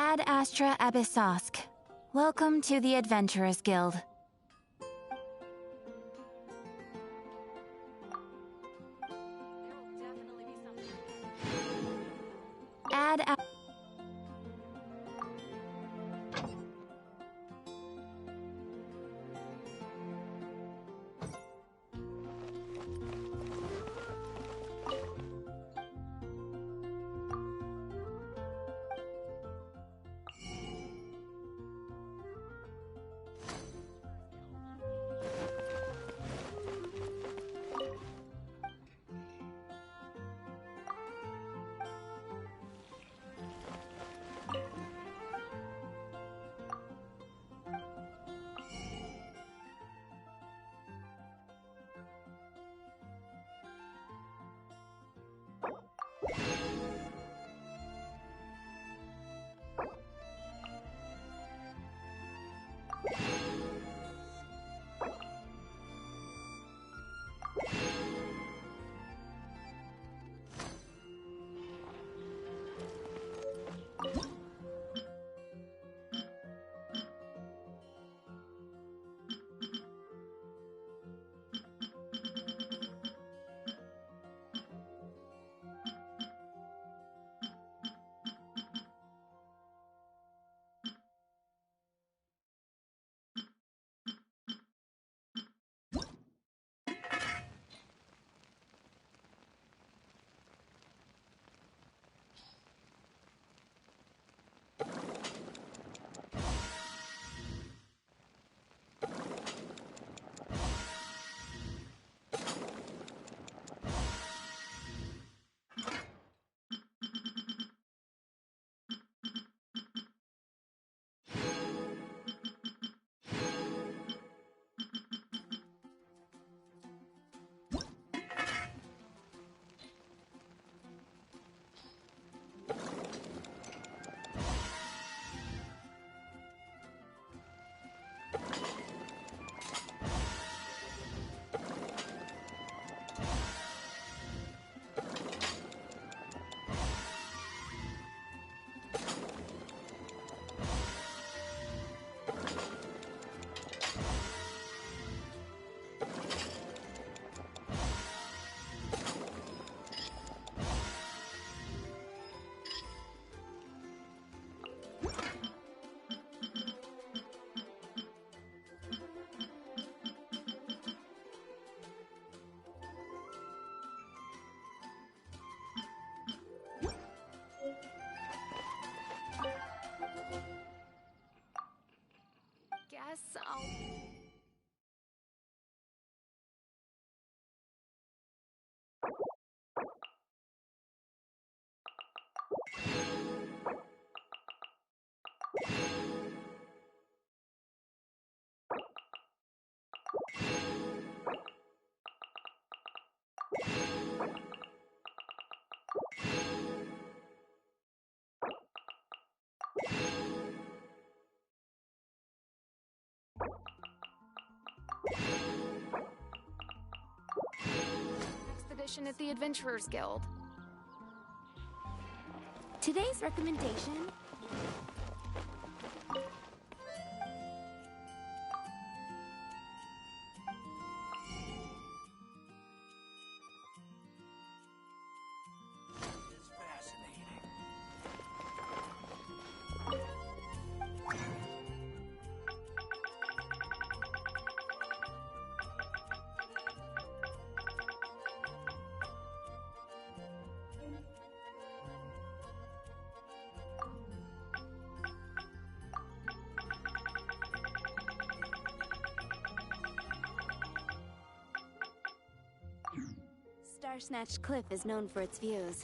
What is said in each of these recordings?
Ad Astra Abyssosk. Welcome to the Adventurers Guild. Ad A- Guess I'll... Expedition at the Adventurers Guild. Today's recommendation. It's fascinating. Starsnatch Cliff is known for its views.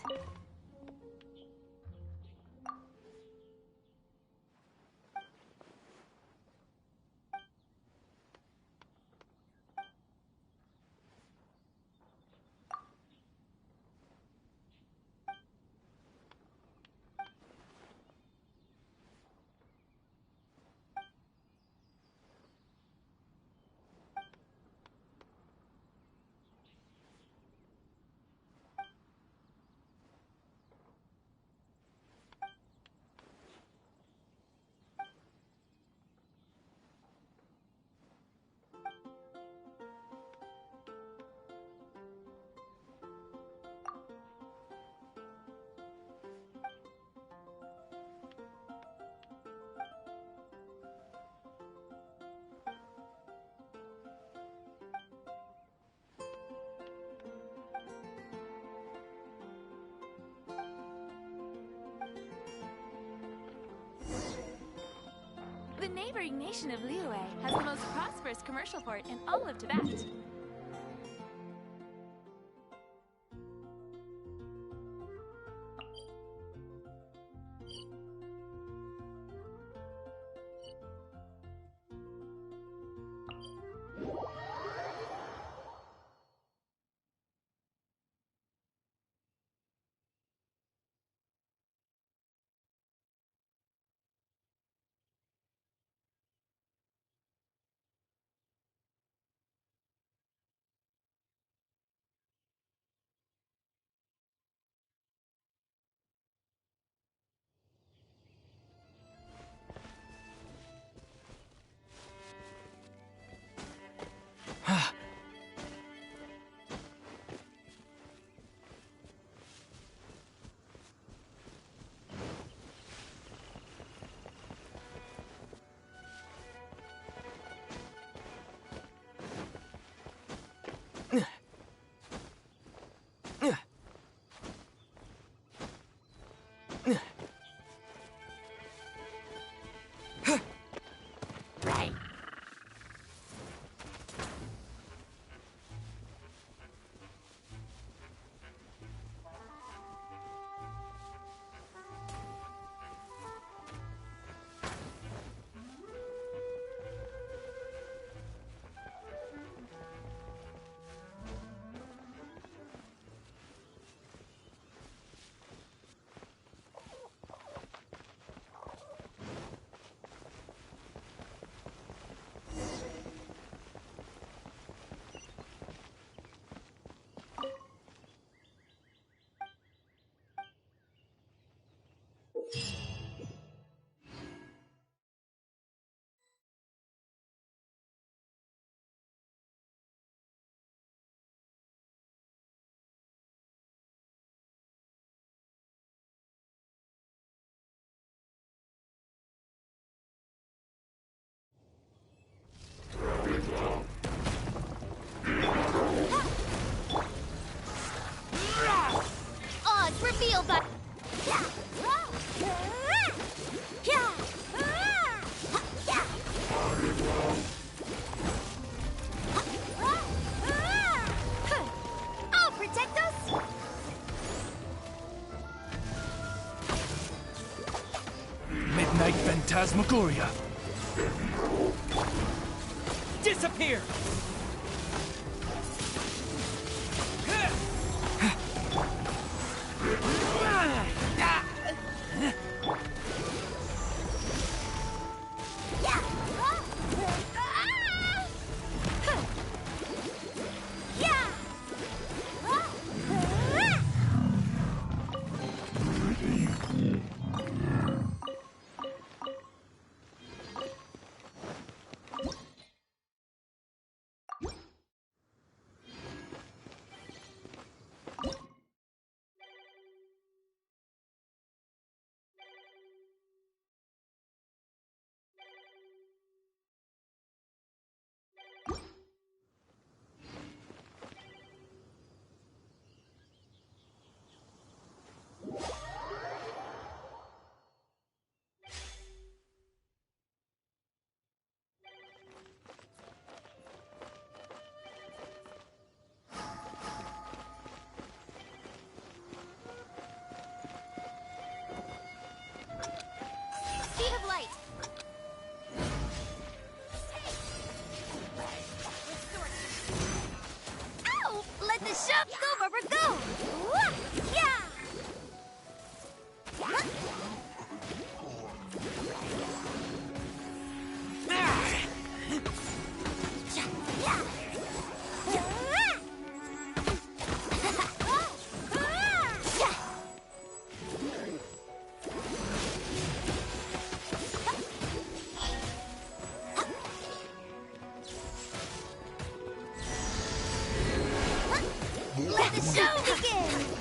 neighboring nation of Liyue has the most prosperous commercial port in all of Tibet. Odds revealed by... I'll protect us! Midnight Phantasmagoria. Disappear! Speed of light! Ow! Let the shop go, rubber, go! Yeah! Let the show begin!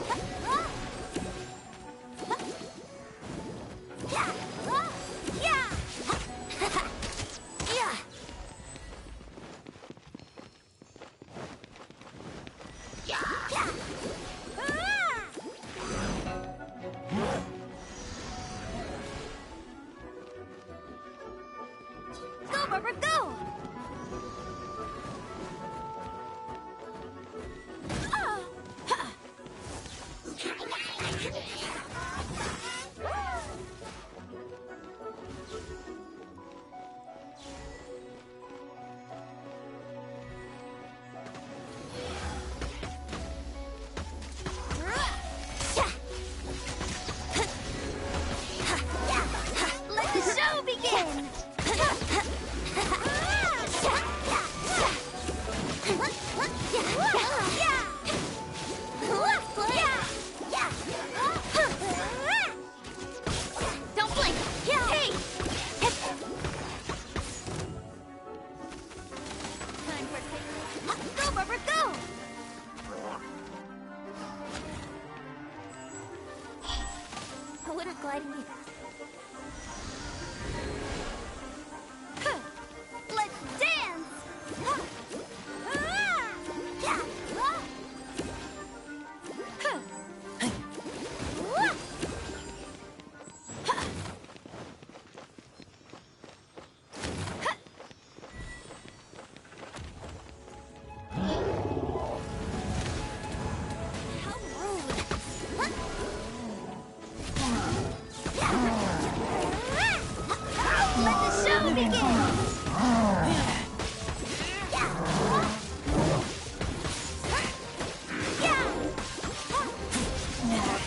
Let's dance! Let the show begin!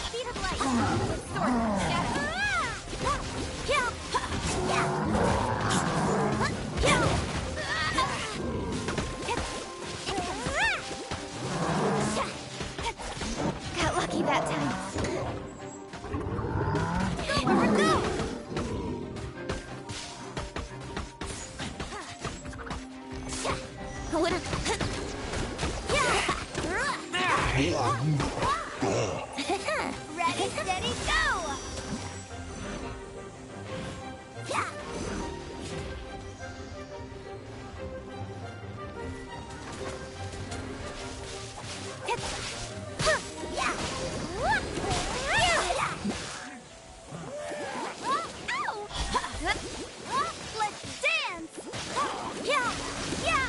Speed of light with sword. Got lucky that time. Go, River, go! Ready, steady, go! Let's dance! Yeah! Yeah!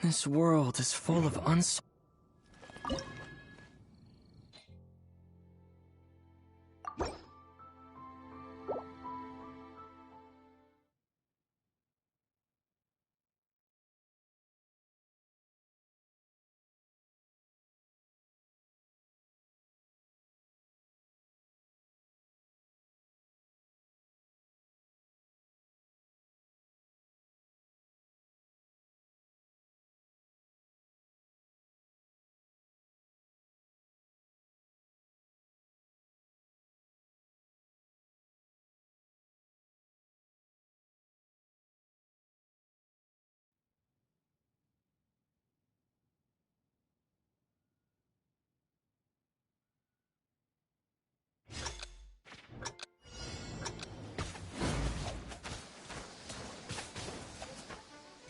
This world is full of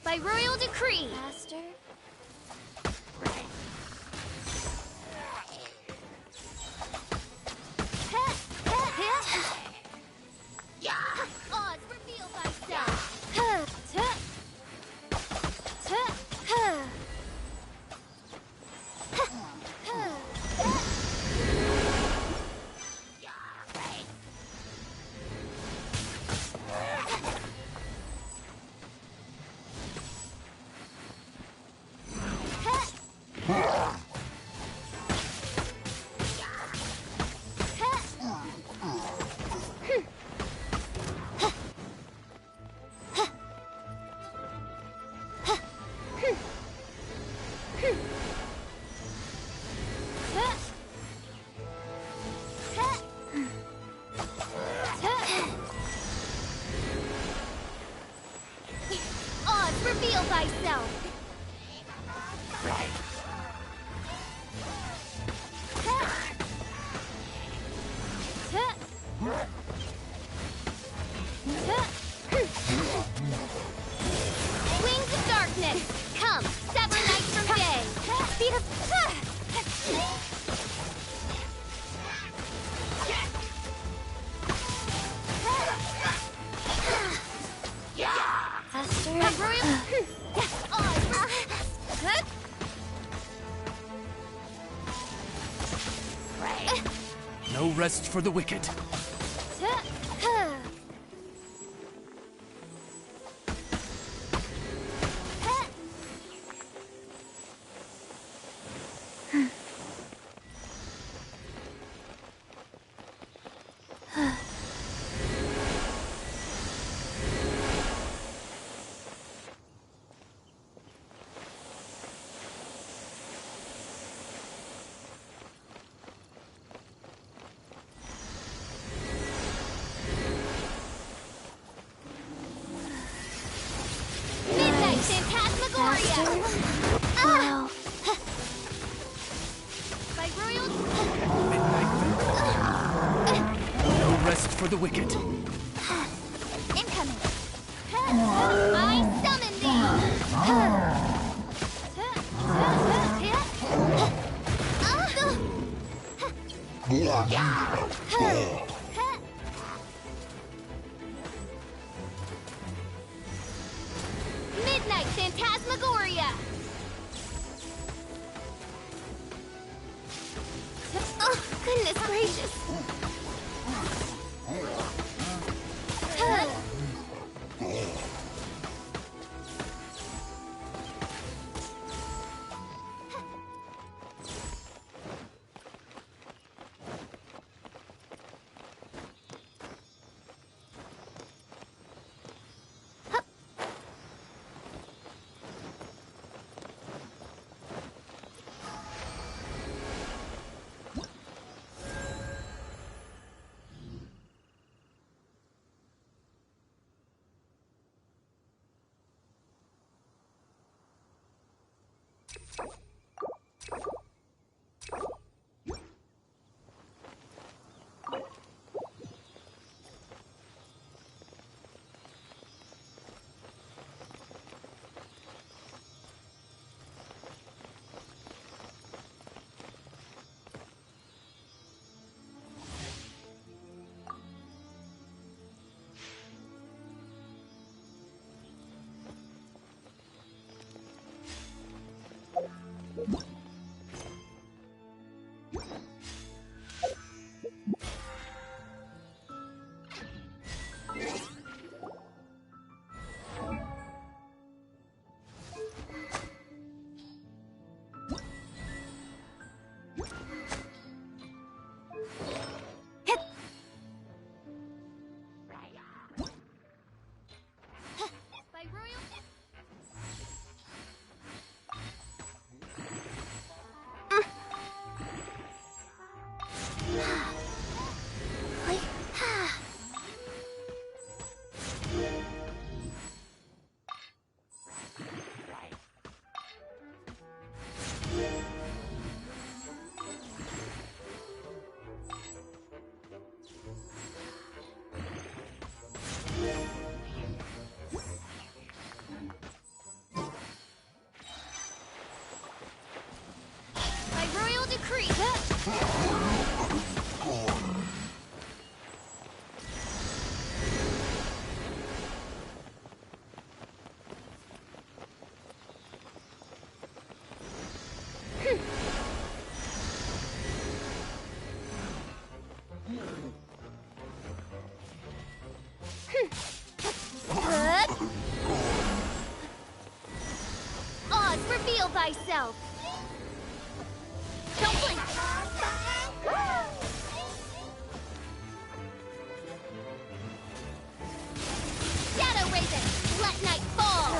By royal decree! Master? Odds, reveal thyself! thyself. Wings of darkness, come, sever night from day. Speed of... Faster. No rest for the wicked. Midnight Phantasmagoria! Wow. By royal... Midnight No rest for the wicked. Incoming! I summon thee! Midnight Phantasmagoria! Oh, goodness gracious! By royal... By royal decree. Oz, reveal thyself. Don't blink. Shadow Raven, let night fall.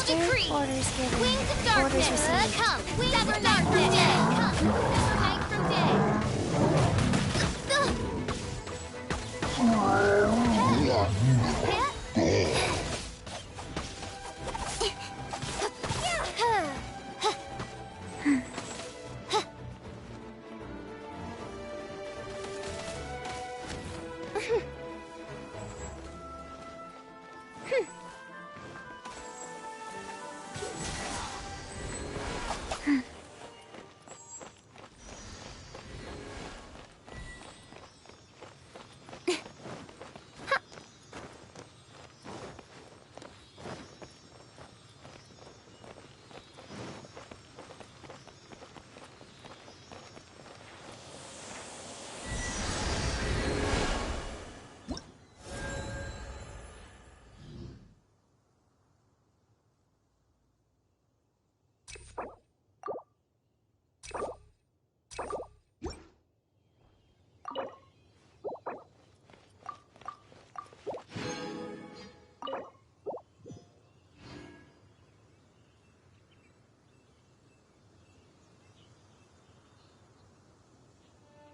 decree. Orders given. Wings of Orders darkness. received. Come. Wings of darkness. Come. Sever night from day.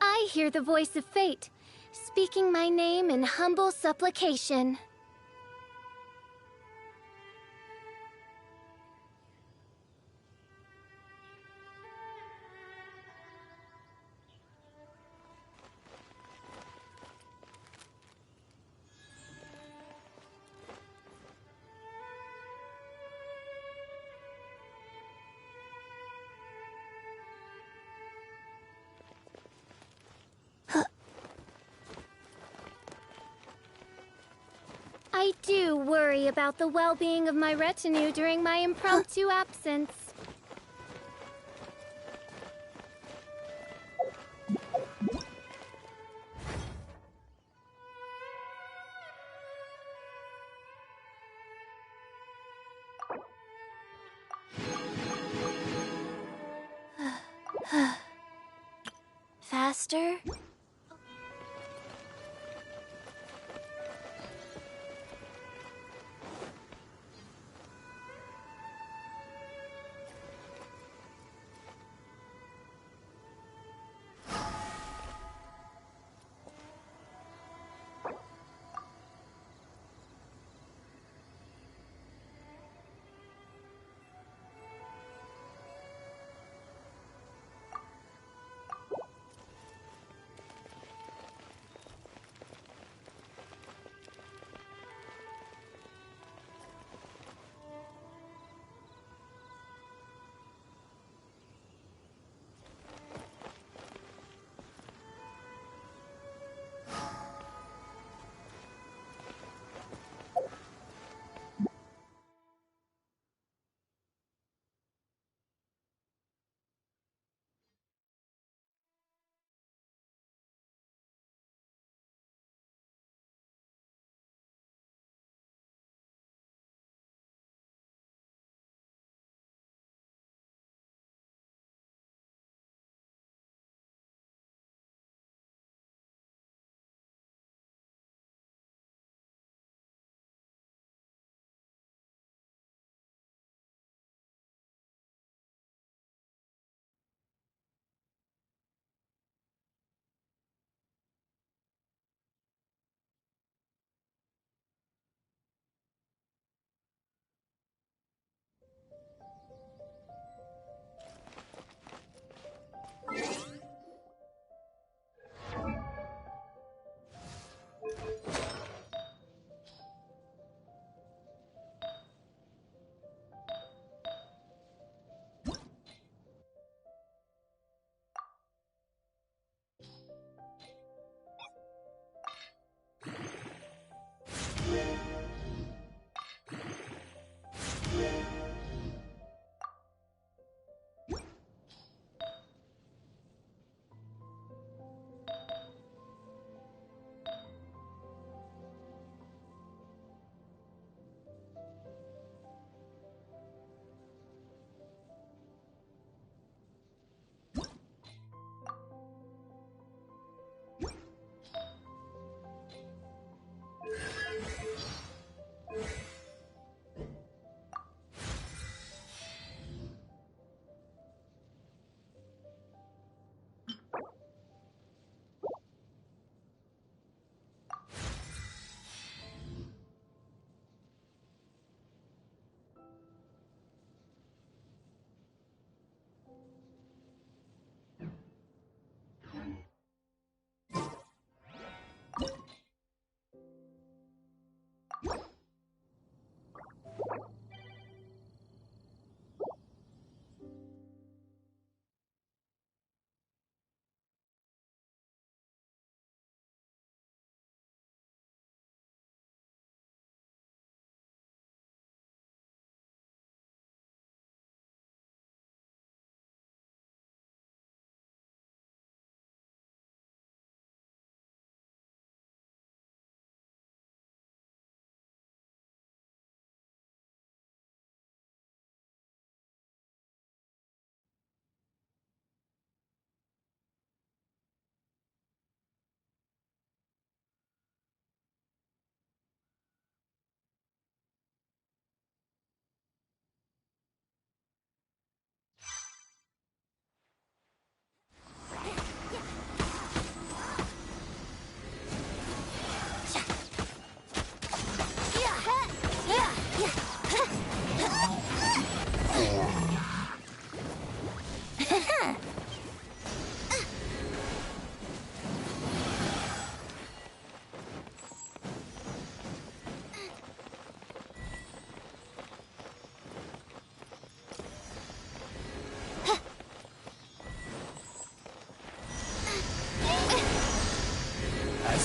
I hear the voice of fate, speaking my name in humble supplication. I do worry about the well-being of my retinue during my impromptu absence. Faster?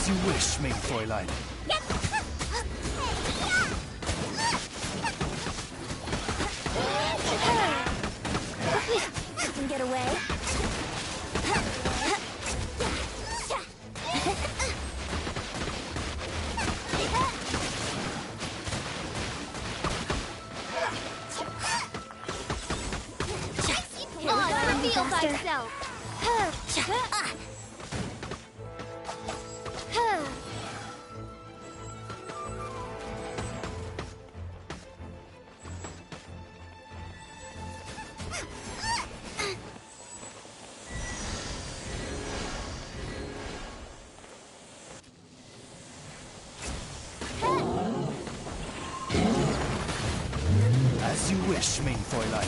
As you wish, main Fräulein. You can get away. Reveal thyself. As you wish, main Fräulein.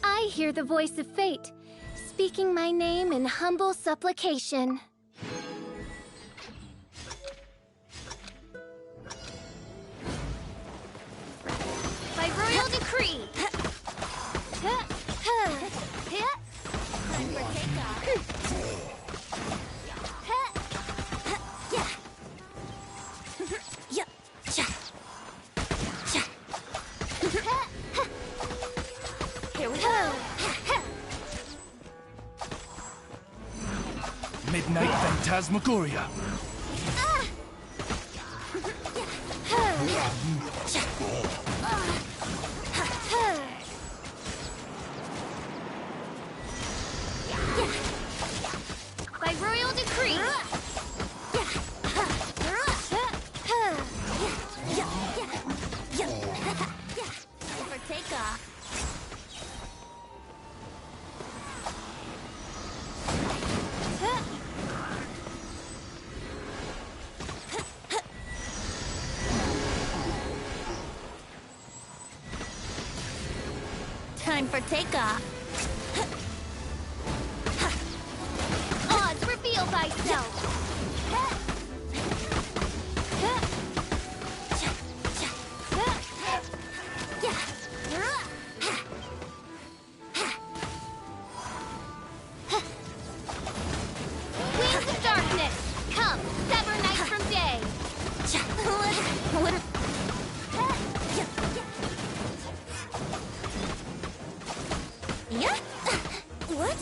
I hear the voice of fate, speaking my name in humble supplication. By royal decree! Time for takeoff. Here we go! Midnight Phantasmagoria. By royal decree! For takeoff. Time for takeoff. Oz, reveal thyself! Wings of darkness, come, sever night from day! Yeah? What?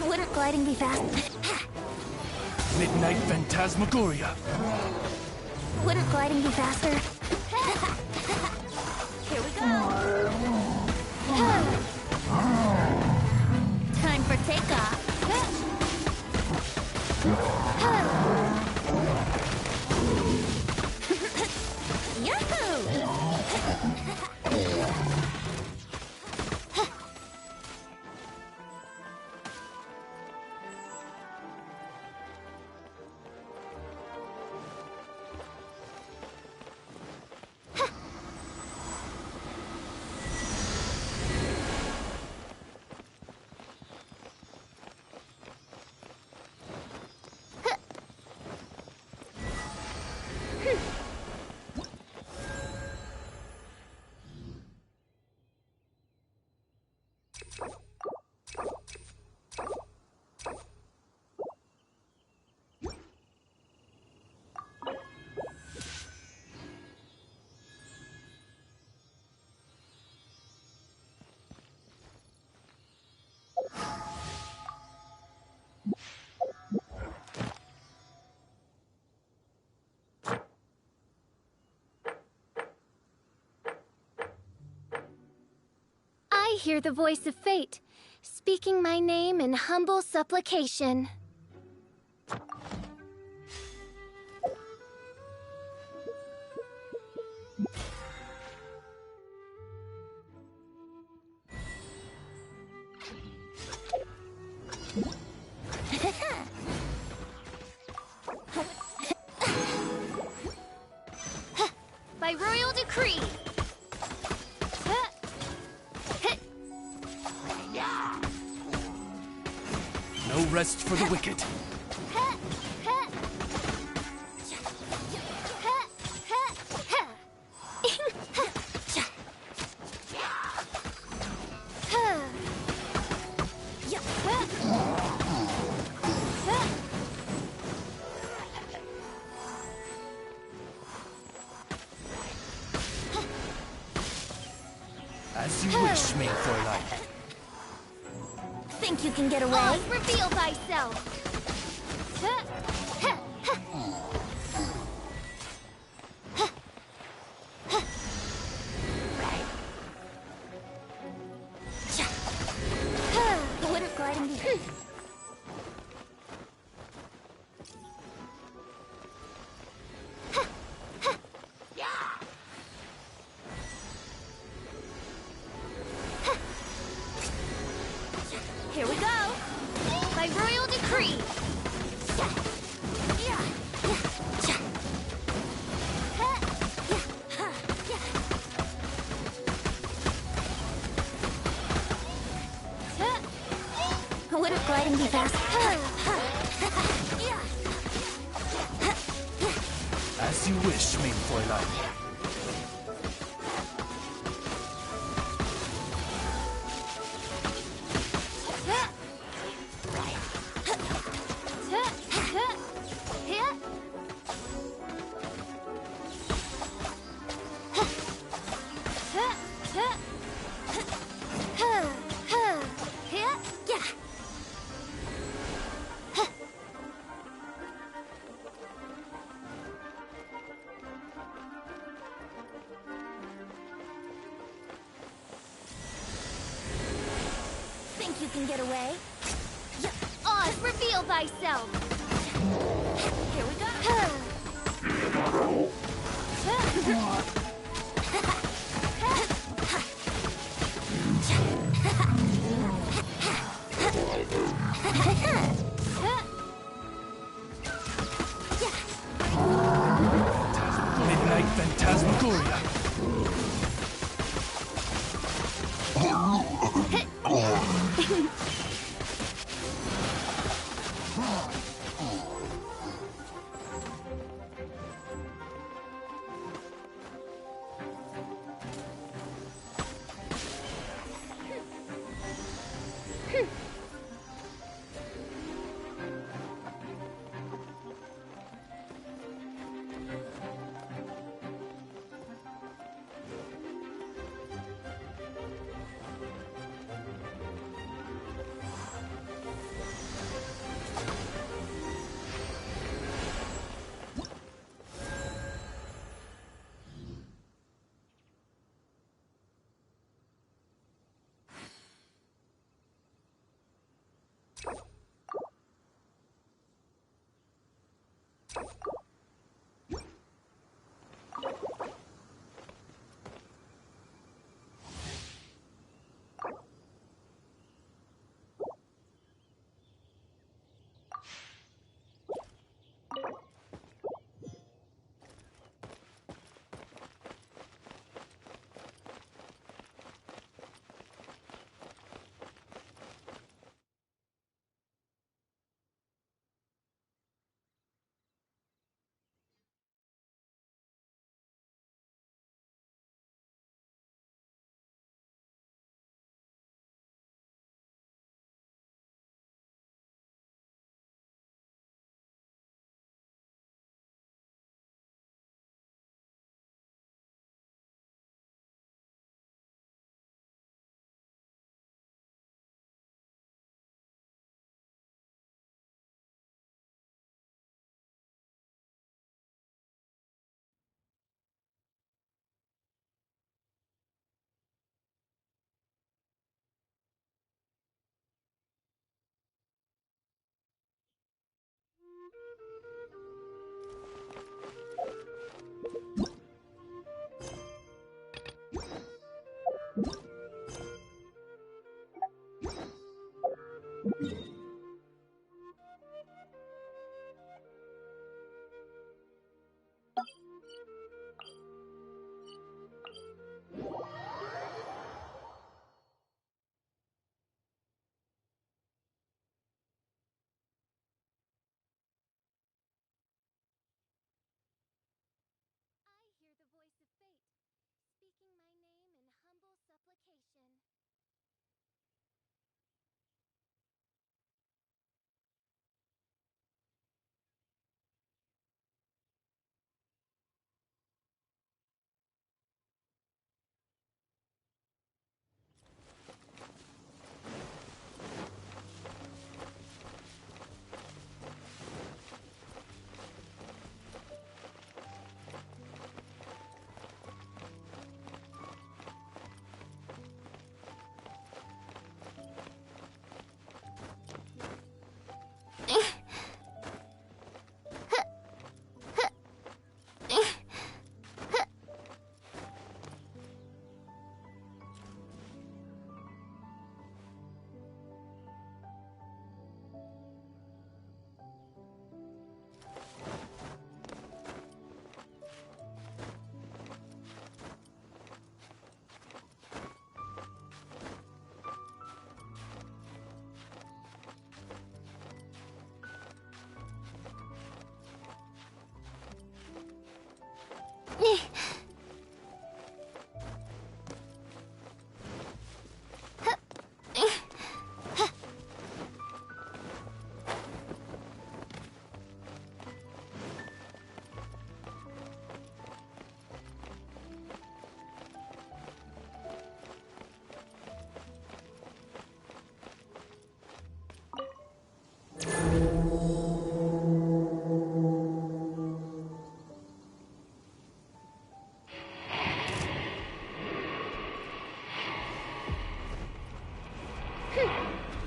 Wouldn't gliding be fast? Midnight Phantasmagoria. Wouldn't gliding be faster? Here we go. Time for takeoff. Yahoo! I hear the voice of fate, speaking my name in humble supplication. By royal decree. No rest for the wicked. As you wish, main Fräulein. Think you can get away? Oz, reveal thyself! Wouldn't gliding be... Here we go. By royal decree! Wouldn't gliding be fast? As you wish, main Fräulein. Think you can get away? Oz, reveal thyself! Here we go. Midnight Phantasmagoria.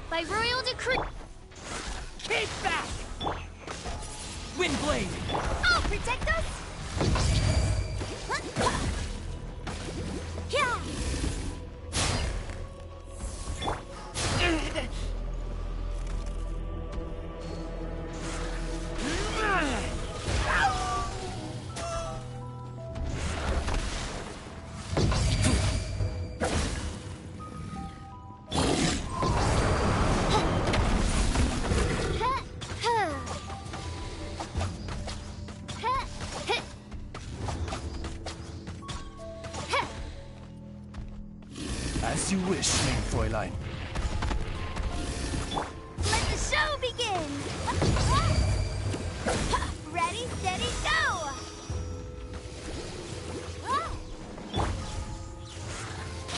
By royal decree. Keep back! Windblade! I'll protect us! Yeah! As you wish, mein Fräulein. Let the show begin! Ready, steady, go!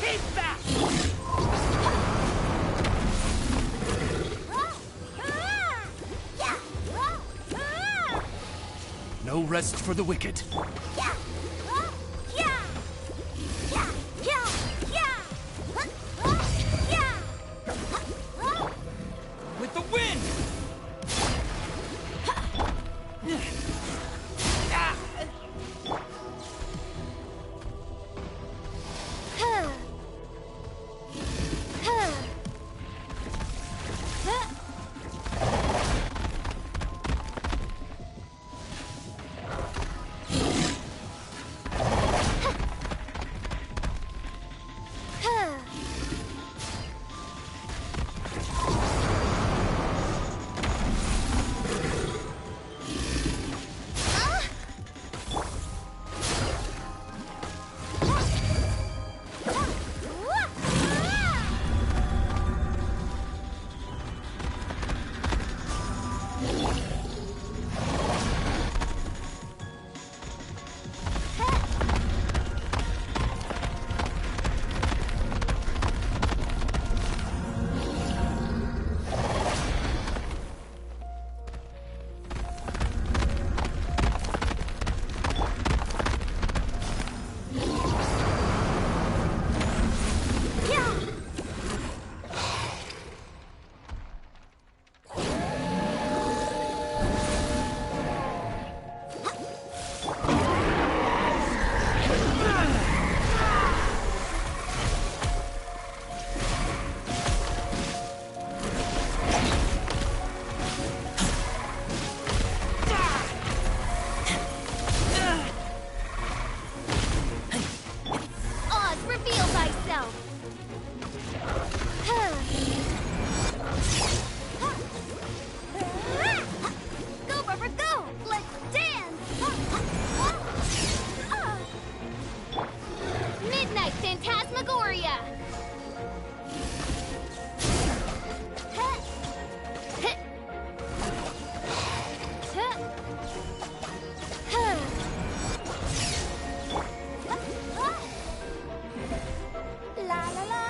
Keep back! No rest for the wicked. With the wind!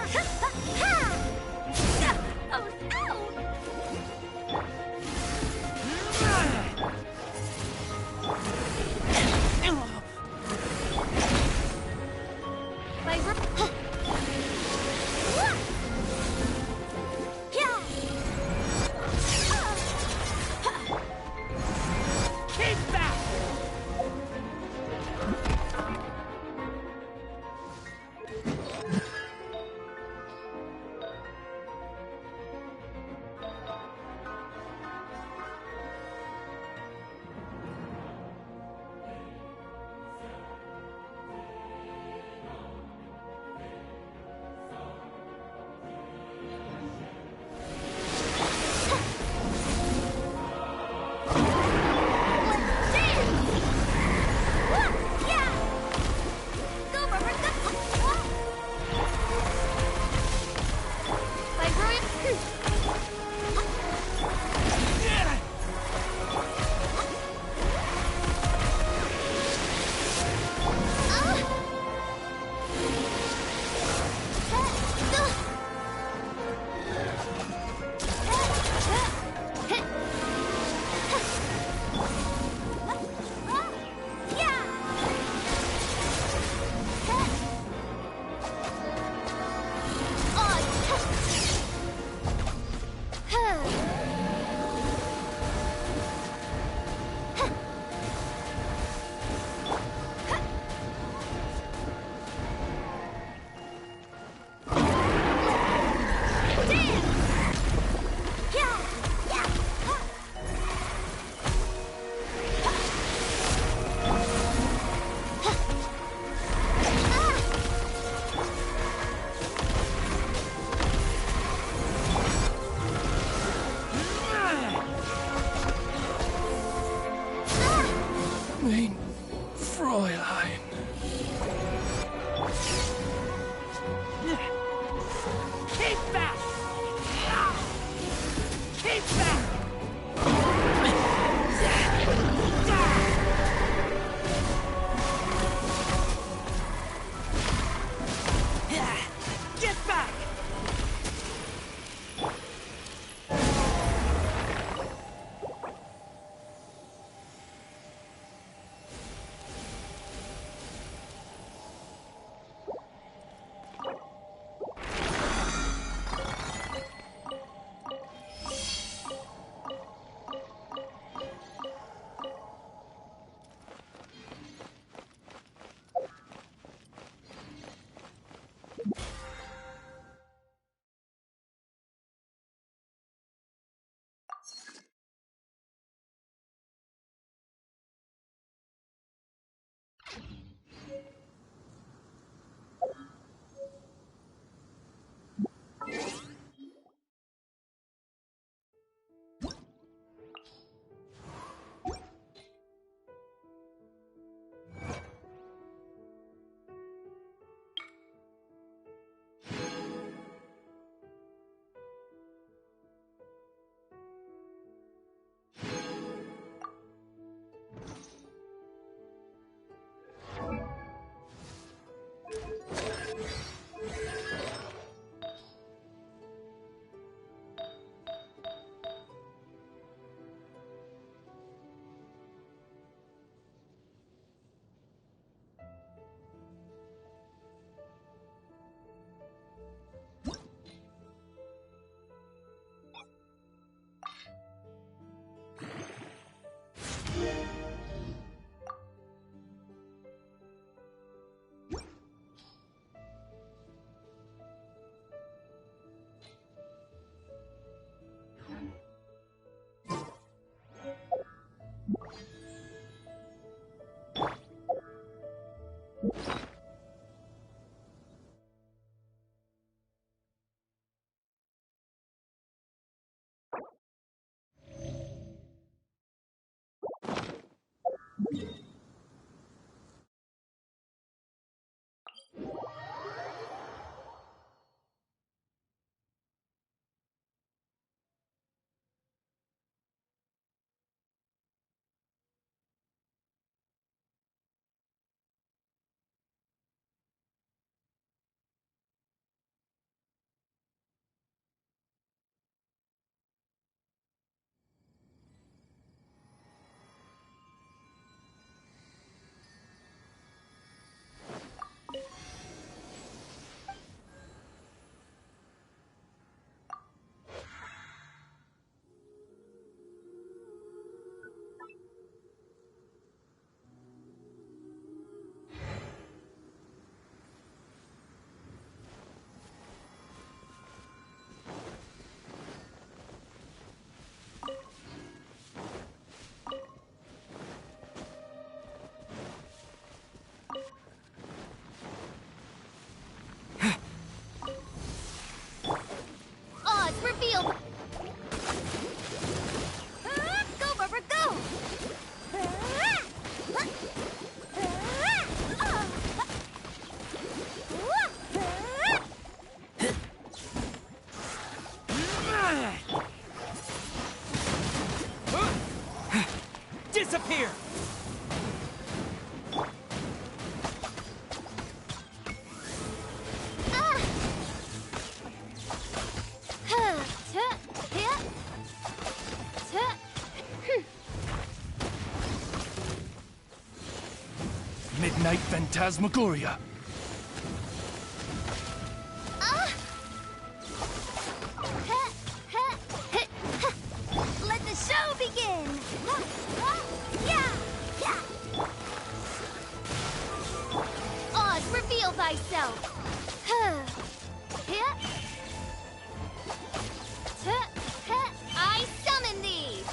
Oh no! By Keep back! Here! Midnight Phantasmagoria. Let the show begin! Yeah! Oz, reveal thyself! I summon thee!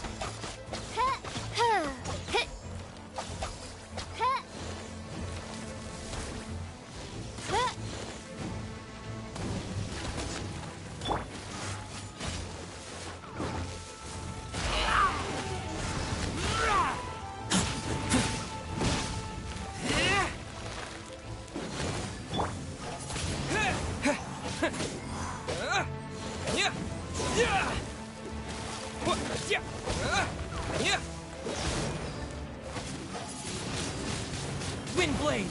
Windblade!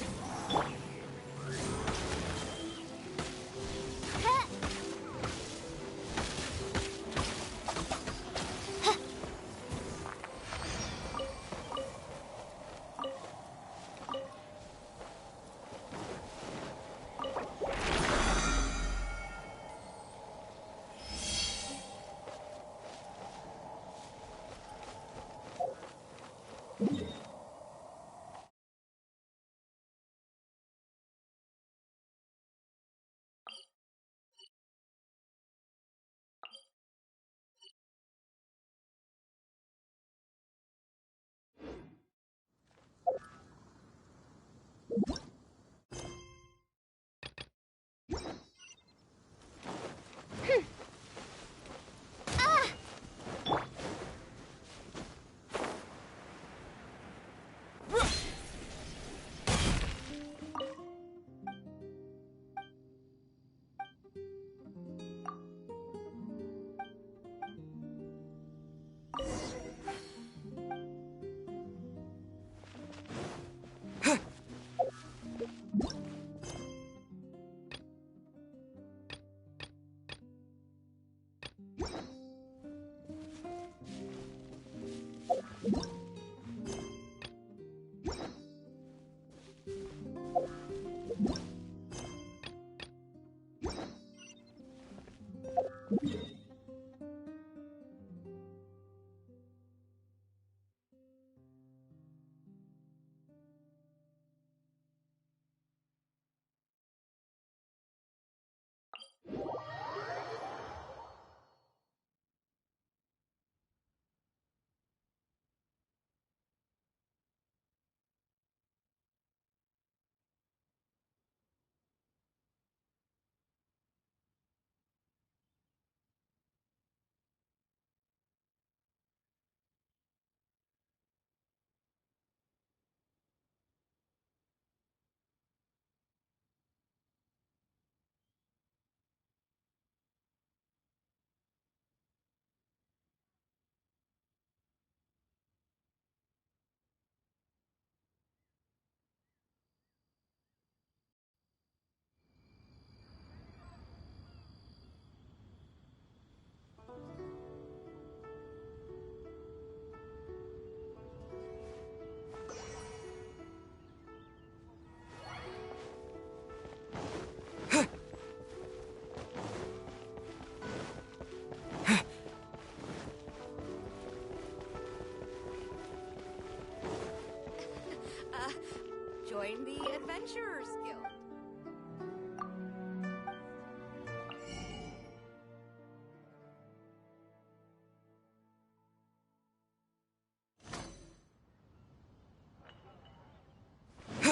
Join the Adventurers Guild.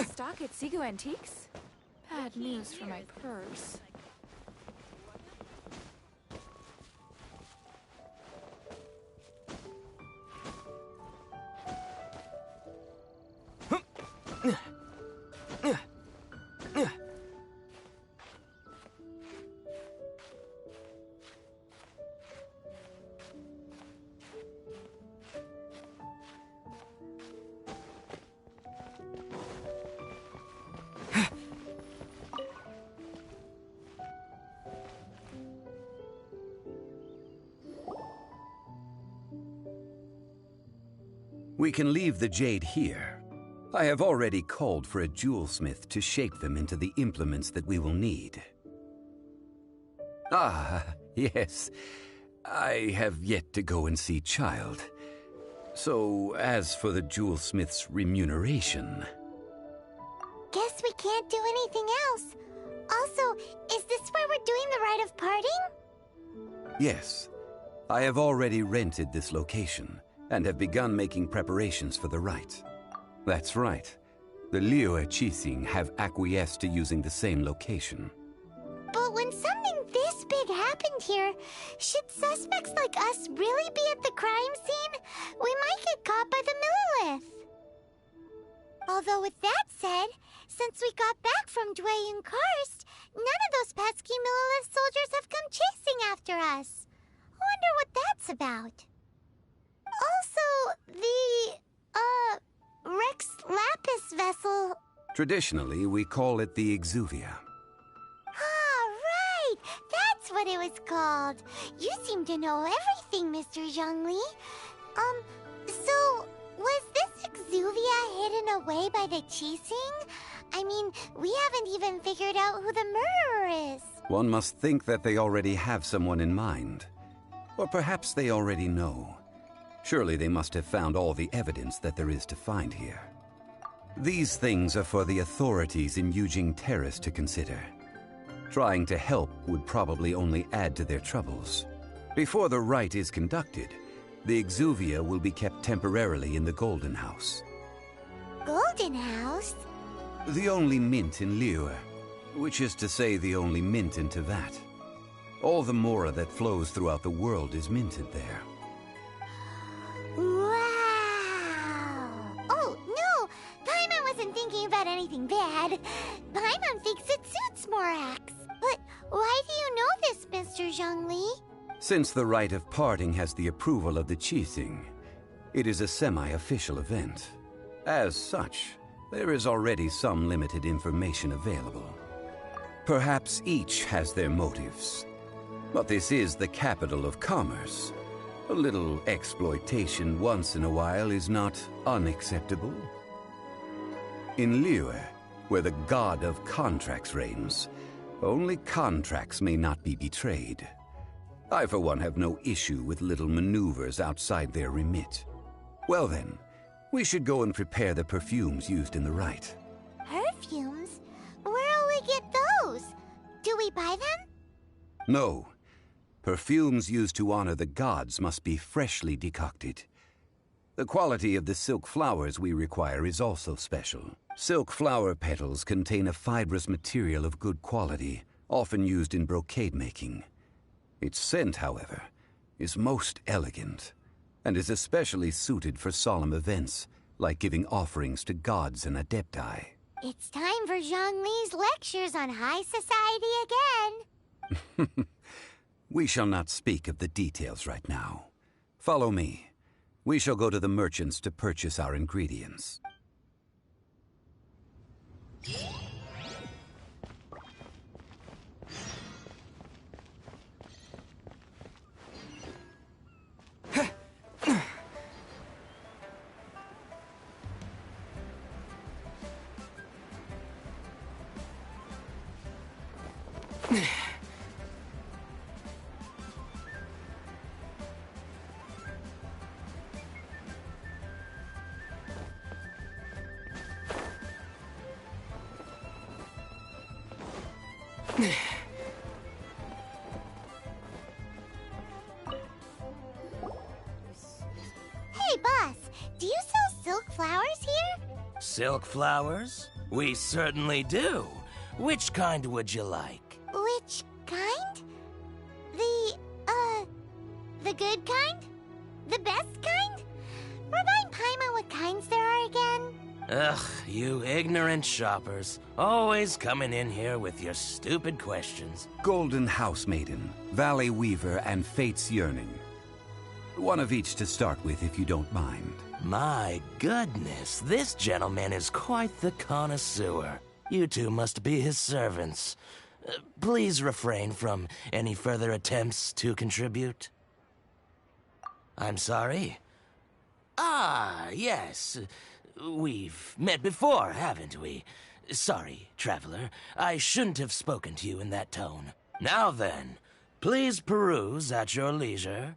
Stock at Seago Antiques? Bad news for my purse. We can leave the jade here. I have already called for a jewelsmith to shape them into the implements that we will need. Ah, yes. I have yet to go and see Child. So, as for the jewelsmith's remuneration... Guess we can't do anything else. Also, is this where we're doing the rite of parting? Yes. I have already rented this location, and have begun making preparations for the rite. That's right. The Liyue Qixing have acquiesced to using the same location. But when something this big happened here, should suspects like us really be at the crime scene? We might get caught by the Millilith. Although with that said, since we got back from Dway and Karst, none of those pesky Millilith soldiers have come chasing after us. Wonder what that's about. Also, the, Rex Lapis vessel... Traditionally, we call it the Exuvia. Ah, right! That's what it was called. You seem to know everything, Mr. Zhongli. So, was this Exuvia hidden away by the Qixing? I mean, we haven't even figured out who the murderer is. One must think that they already have someone in mind. Or perhaps they already know. Surely they must have found all the evidence that there is to find here. These things are for the authorities in Yujing Terrace to consider. Trying to help would probably only add to their troubles. Before the rite is conducted, the Exuvia will be kept temporarily in the Golden House. Golden House? The only mint in Liyue, which is to say the only mint in Tevat. All the mora that flows throughout the world is minted there. Wow! Oh, no! Paimon wasn't thinking about anything bad. Paimon thinks it suits Morax. But why do you know this, Mr. Zhongli? Since the rite of parting has the approval of the Qixing, it is a semi-official event. As such, there is already some limited information available. Perhaps each has their motives. But this is the capital of commerce. A little exploitation once in a while is not unacceptable. In Liyue, where the god of contracts reigns, only contracts may not be betrayed. I, for one, have no issue with little maneuvers outside their remit. Well then, we should go and prepare the perfumes used in the rite. Perfumes? Where'll we get those? Do we buy them? No. Perfumes used to honor the gods must be freshly decocted. The quality of the silk flowers we require is also special. Silk flower petals contain a fibrous material of good quality, often used in brocade making. Its scent, however, is most elegant, and is especially suited for solemn events, like giving offerings to gods and adepti. It's time for Zhongli's lectures on high society again. We shall not speak of the details right now. Follow me. We shall go to the merchants to purchase our ingredients. Hey, boss, do you sell silk flowers here? Silk flowers? We certainly do. Which kind would you like? Which kind? The good kind? The best kind? Remind Paimon what kinds there are again. Ugh, you ignorant shoppers. Always coming in here with your stupid questions. Golden House Maiden, Valley Weaver, and Fate's Yearning. One of each to start with, if you don't mind. My goodness, this gentleman is quite the connoisseur. You two must be his servants. Please refrain from any further attempts to contribute. I'm sorry. Ah, yes. We've met before, haven't we? Sorry, traveler. I shouldn't have spoken to you in that tone. Now then, please peruse at your leisure.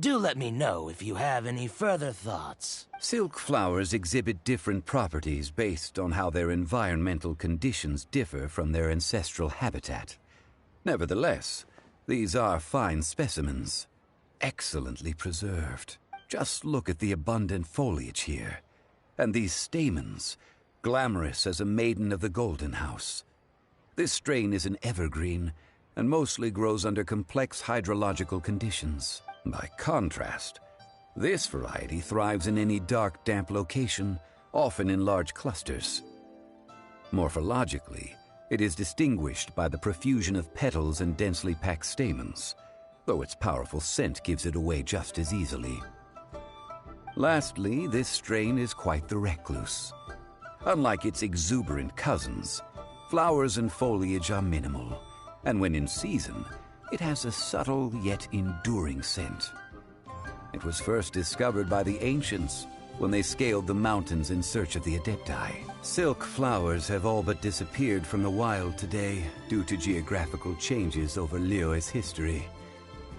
Do let me know if you have any further thoughts. Silk flowers exhibit different properties based on how their environmental conditions differ from their ancestral habitat. Nevertheless, these are fine specimens, excellently preserved. Just look at the abundant foliage here, and these stamens, glamorous as a maiden of the Golden House. This strain is an evergreen, and mostly grows under complex hydrological conditions. By contrast, this variety thrives in any dark, damp location, often in large clusters. Morphologically, it is distinguished by the profusion of petals and densely packed stamens, though its powerful scent gives it away just as easily. Lastly, this strain is quite the recluse. Unlike its exuberant cousins, flowers and foliage are minimal, and when in season, it has a subtle yet enduring scent. It was first discovered by the ancients when they scaled the mountains in search of the Adepti. Silk flowers have all but disappeared from the wild today due to geographical changes over Liyue's history.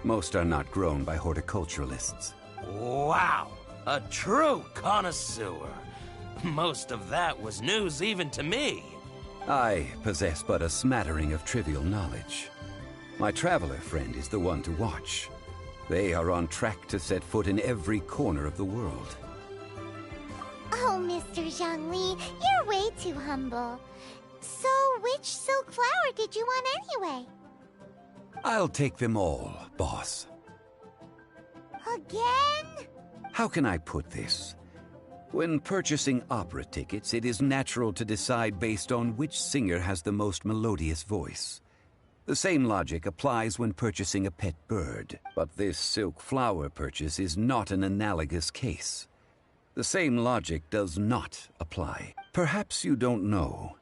Most are not grown by horticulturalists. Wow! A true connoisseur. Most of that was news even to me. I possess but a smattering of trivial knowledge. My traveler friend is the one to watch. They are on track to set foot in every corner of the world. Oh, Mr. Zhongli, you're way too humble. So, which silk flower did you want anyway? I'll take them all, boss. Again? How can I put this? When purchasing opera tickets, it is natural to decide based on which singer has the most melodious voice. The same logic applies when purchasing a pet bird, but this silk flower purchase is not an analogous case. The same logic does not apply. Perhaps you don't know.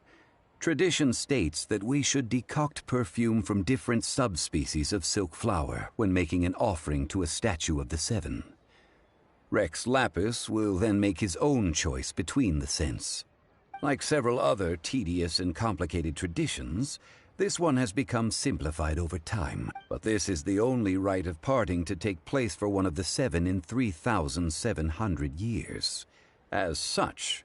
Tradition states that we should decoct perfume from different subspecies of silk flower when making an offering to a statue of the Seven. Rex Lapis will then make his own choice between the scents. Like several other tedious and complicated traditions, this one has become simplified over time, but this is the only rite of parting to take place for one of the Seven in 3,700 years. As such,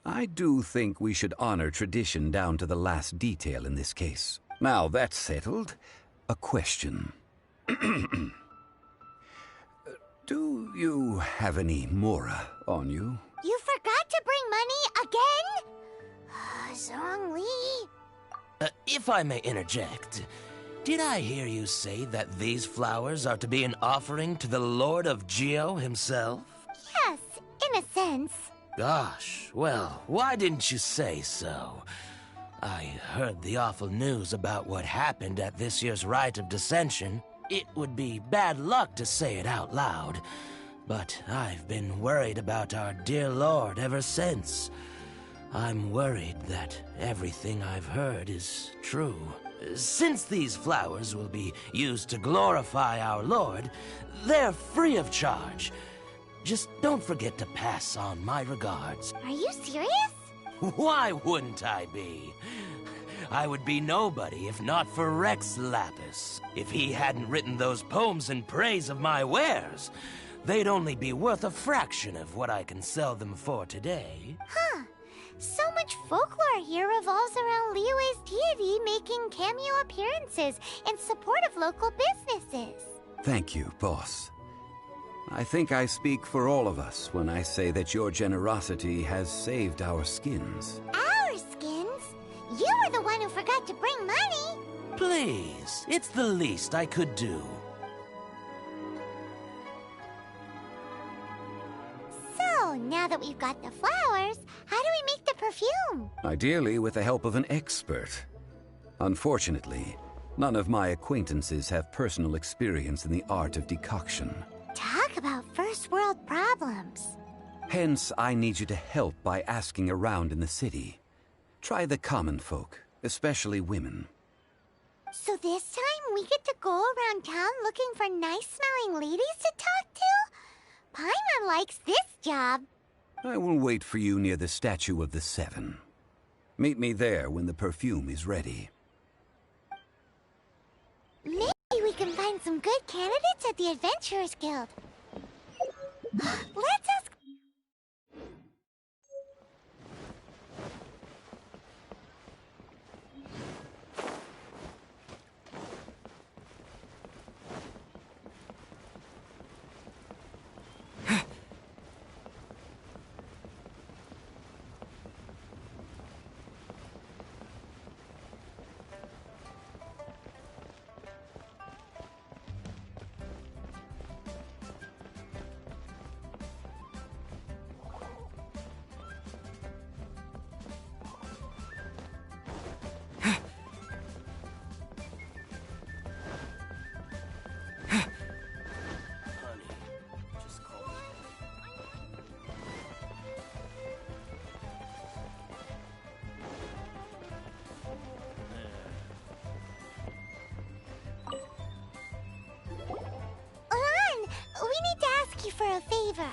I do think we should honor tradition down to the last detail in this case. Now that's settled, a question. Do you have any Mora on you? You forgot to bring money again? Zhongli. If I may interject, did I hear you say that these flowers are to be an offering to the Lord of Geo himself? Yes, in a sense. Gosh, well, why didn't you say so? I heard the awful news about what happened at this year's Rite of Dissension. It would be bad luck to say it out loud, but I've been worried about our dear Lord ever since. I'm worried that everything I've heard is true. Since these flowers will be used to glorify our Lord, they're free of charge. Just don't forget to pass on my regards. Are you serious? Why wouldn't I be? I would be nobody if not for Rex Lapis. If he hadn't written those poems in praise of my wares, they'd only be worth a fraction of what I can sell them for today. Huh. So much folklore here revolves around Liyue's deity making cameo appearances in support of local businesses. Thank you, boss. I think I speak for all of us when I say that your generosity has saved our skins. Our skins? You were the one who forgot to bring money. Please, it's the least I could do. So, now that we've got the flowers, how do we make the perfume? Ideally with the help of an expert. Unfortunately, none of my acquaintances have personal experience in the art of decoction. Talk about first world problems. Hence, I need you to help by asking around in the city. Try the common folk, especially women. So this time we get to go around town looking for nice-smelling ladies to talk to? Paimon likes this job. I will wait for you near the Statue of the Seven. Meet me there when the perfume is ready. Maybe we can find some good candidates at the Adventurers Guild. Let's ask... We need to ask you for a favor.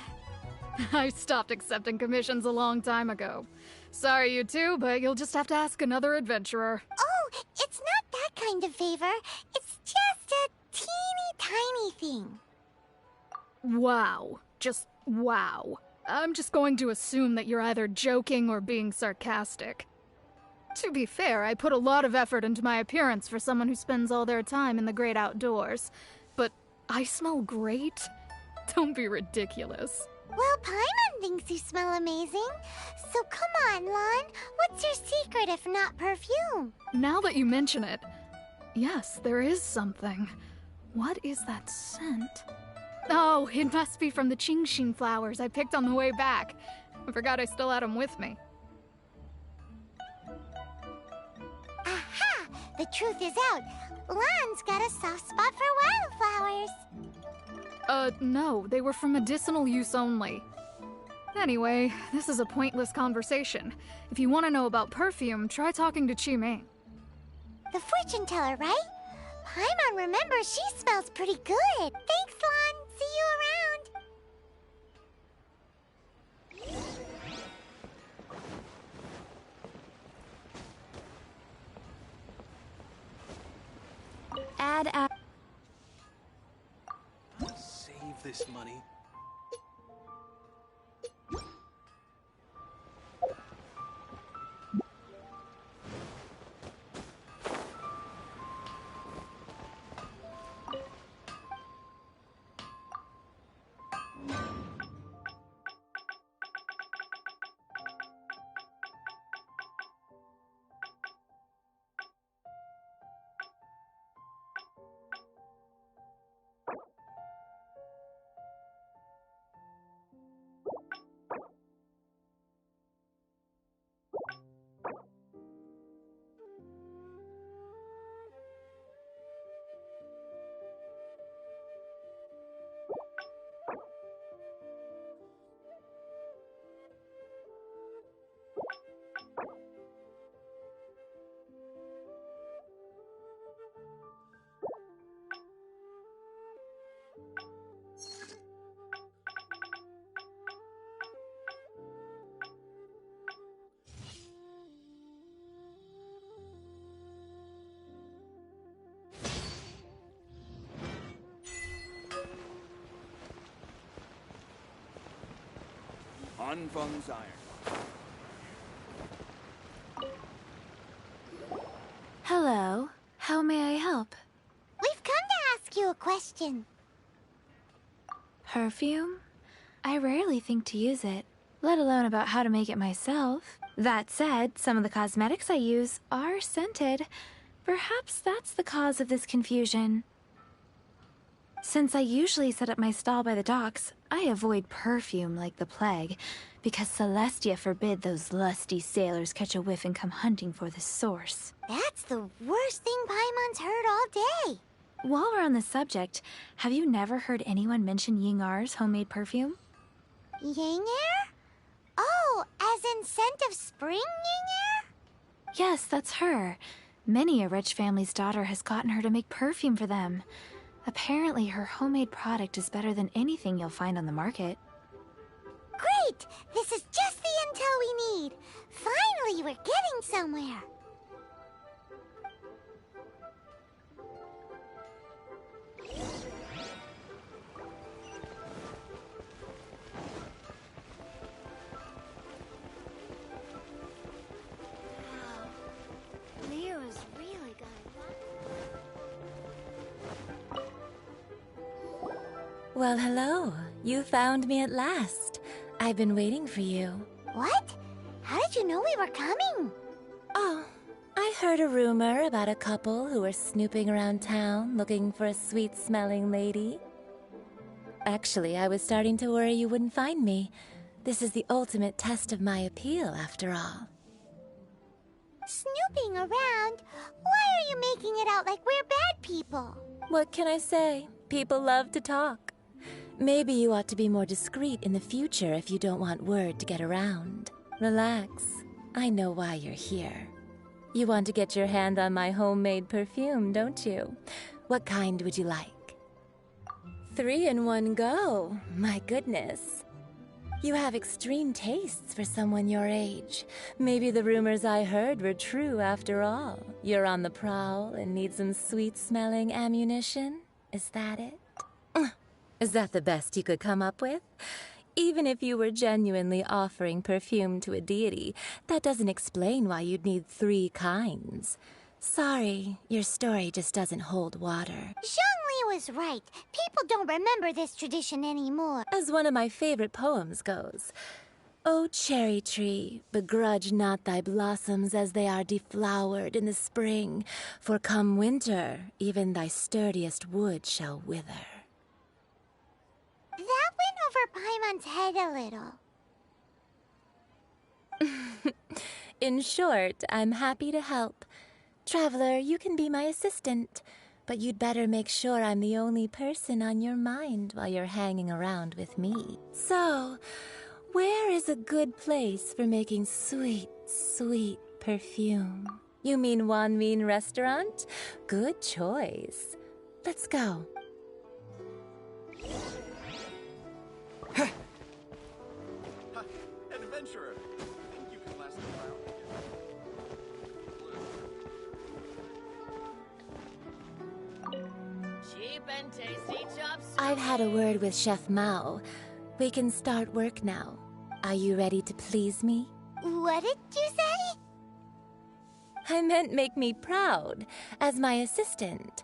I stopped accepting commissions a long time ago. Sorry, you two, but you'll just have to ask another adventurer. Oh, it's not that kind of favor. It's just a teeny tiny thing. Wow. Just wow. I'm just going to assume that you're either joking or being sarcastic. To be fair, I put a lot of effort into my appearance for someone who spends all their time in the great outdoors. But I smell great? Don't be ridiculous. Well, Paimon thinks you smell amazing. So come on, Lon. What's your secret if not perfume? Now that you mention it, yes, there is something. What is that scent? Oh, it must be from the Genshin flowers I picked on the way back. I forgot I still had them with me. Aha! The truth is out. Lon's got a soft spot for wildflowers. No, they were for medicinal use only. Anyway, this is a pointless conversation. If you want to know about perfume, try talking to Chi-Ming. The fortune teller, right? Paimon remembers she smells pretty good. Thanks, Lon. See you Add. Save this money. Anfang's iron. Hello. How may I help? We've come to ask you a question. Perfume? I rarely think to use it, let alone about how to make it myself. That said, some of the cosmetics I use are scented. Perhaps that's the cause of this confusion. Since I usually set up my stall by the docks, I avoid perfume like the plague, because Celestia forbid those lusty sailors catch a whiff and come hunting for the source. That's the worst thing Paimon's heard all day. While we're on the subject, have you never heard anyone mention Yingar's homemade perfume? Yingar? Oh, as in scent of spring Yingar? Yes, that's her. Many a rich family's daughter has gotten her to make perfume for them. Apparently, her homemade product is better than anything you'll find on the market. Great! This is just the intel we need. Finally, we're getting somewhere. Wow. Leo's really got it. Well, hello. You found me at last. I've been waiting for you. What? How did you know we were coming? Oh, I heard a rumor about a couple who were snooping around town looking for a sweet-smelling lady. Actually, I was starting to worry you wouldn't find me. This is the ultimate test of my appeal, after all. Snooping around? Why are you making it out like we're bad people? What can I say? People love to talk. Maybe you ought to be more discreet in the future if you don't want word to get around. Relax. I know why you're here. You want to get your hand on my homemade perfume, don't you? What kind would you like? 3 in one go. My goodness. You have extreme tastes for someone your age. Maybe the rumors I heard were true after all. You're on the prowl and need some sweet-smelling ammunition? Is that it? Is that the best you could come up with? Even if you were genuinely offering perfume to a deity, that doesn't explain why you'd need 3 kinds. Sorry, your story just doesn't hold water. Zhongli was right. People don't remember this tradition anymore. As one of my favorite poems goes, "O cherry tree, begrudge not thy blossoms as they are deflowered in the spring, for come winter, even thy sturdiest wood shall wither." That went over Paimon's head a little. In short, I'm happy to help. Traveler, you can be my assistant, but you'd better make sure I'm the only person on your mind while you're hanging around with me. So, where is a good place for making sweet, sweet perfume? You mean Wanmin Restaurant? Good choice. Let's go. Adventurer! Think you can last a while? Cheap and tasty chop suey. I've had a word with Chef Mao. We can start work now. Are you ready to please me? What did you say? I meant make me proud, as my assistant,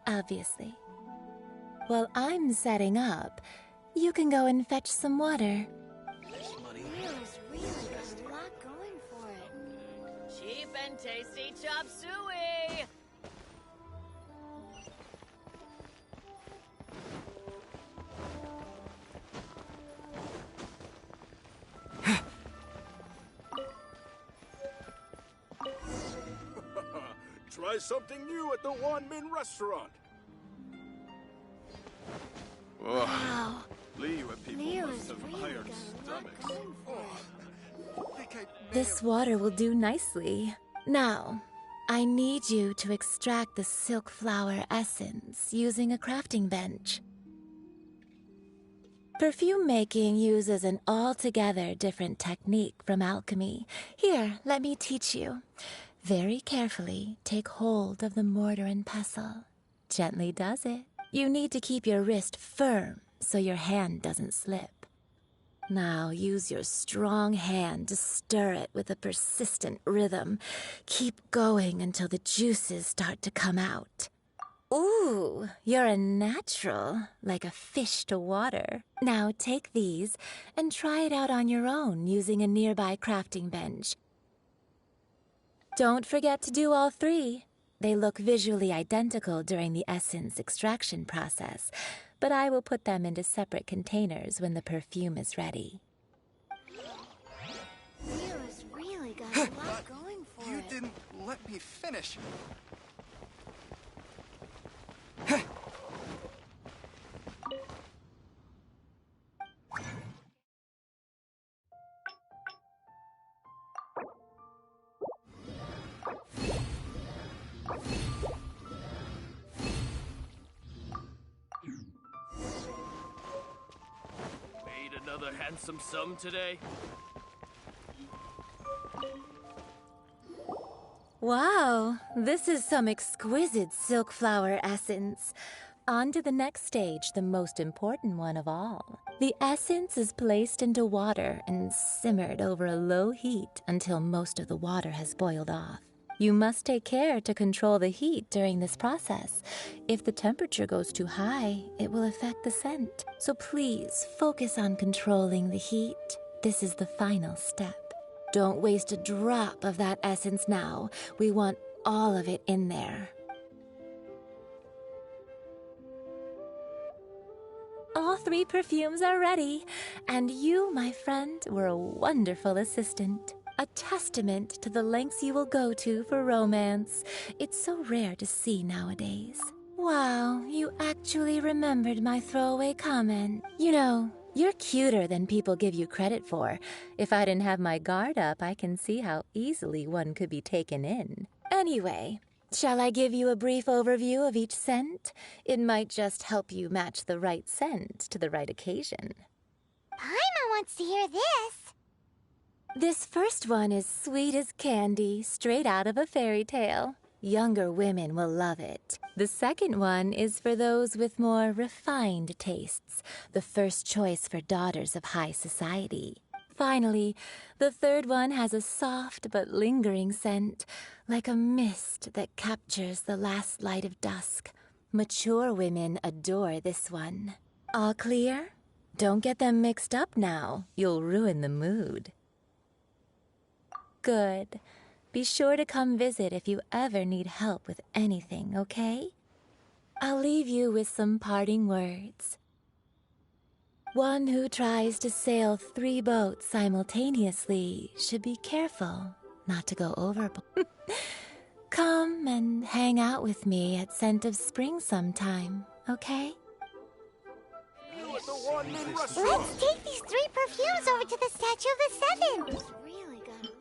obviously. While I'm setting up, you can go and fetch some water. This money. Leo's really got a lot going for it. Cheap and tasty chop suey. Try something new at the Wanmin Restaurant. Wow. Liyue people Leo must is have really iron got a lot stomachs. going for I think I may This have- water will do nicely. Now, I need you to extract the silk flower essence using a crafting bench. Perfume making uses an altogether different technique from alchemy. Here, let me teach you. Very carefully, take hold of the mortar and pestle. Gently does it. You need to keep your wrist firm so your hand doesn't slip. Now use your strong hand to stir it with a persistent rhythm. Keep going until the juices start to come out. Ooh, you're a natural, like a fish to water. Now take these and try it out on your own using a nearby crafting bench. Don't forget to do all 3. They look visually identical during the essence extraction process, but I will put them into separate containers when the perfume is ready. Leo's really got a lot going for You it. didn't let me finish. another handsome sum today? Wow, this is some exquisite silk flower essence. On to the next stage, the most important one of all. The essence is placed into water and simmered over a low heat until most of the water has boiled off. You must take care to control the heat during this process. If the temperature goes too high, it will affect the scent. So please focus on controlling the heat. This is the final step. Don't waste a drop of that essence now. We want all of it in there. All 3 perfumes are ready, and you, my friend, were a wonderful assistant. A testament to the lengths you will go to for romance. It's so rare to see nowadays. Wow, you actually remembered my throwaway comment. You know, you're cuter than people give you credit for. If I didn't have my guard up, I can see how easily one could be taken in. Anyway, shall I give you a brief overview of each scent? It might just help you match the right scent to the right occasion. Paimon wants to hear this. This first one is sweet as candy, straight out of a fairy tale. Younger women will love it. The second one is for those with more refined tastes, the first choice for daughters of high society. Finally, the third one has a soft but lingering scent, like a mist that captures the last light of dusk. Mature women adore this one. All clear? Don't get them mixed up now. You'll ruin the mood. Good. Be sure to come visit if you ever need help with anything, okay? I'll leave you with some parting words. One who tries to sail 3 boats simultaneously should be careful not to go overboard. Come and hang out with me at Scent of Spring sometime, okay? You at the one-man restaurant. Let's take these 3 perfumes over to the Statue of the Seven. Really got a lot.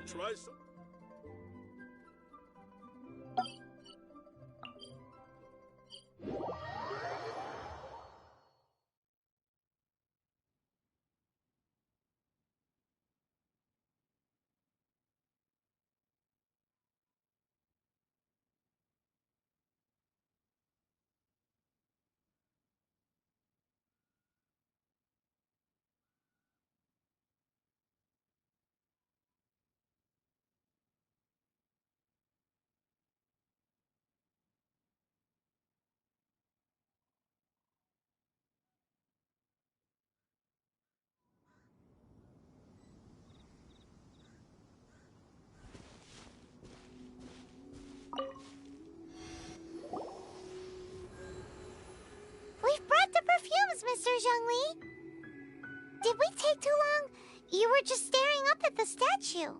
Try some. We've brought the perfumes, Mr. Zhongli. Did we take too long? You were just staring up at the statue.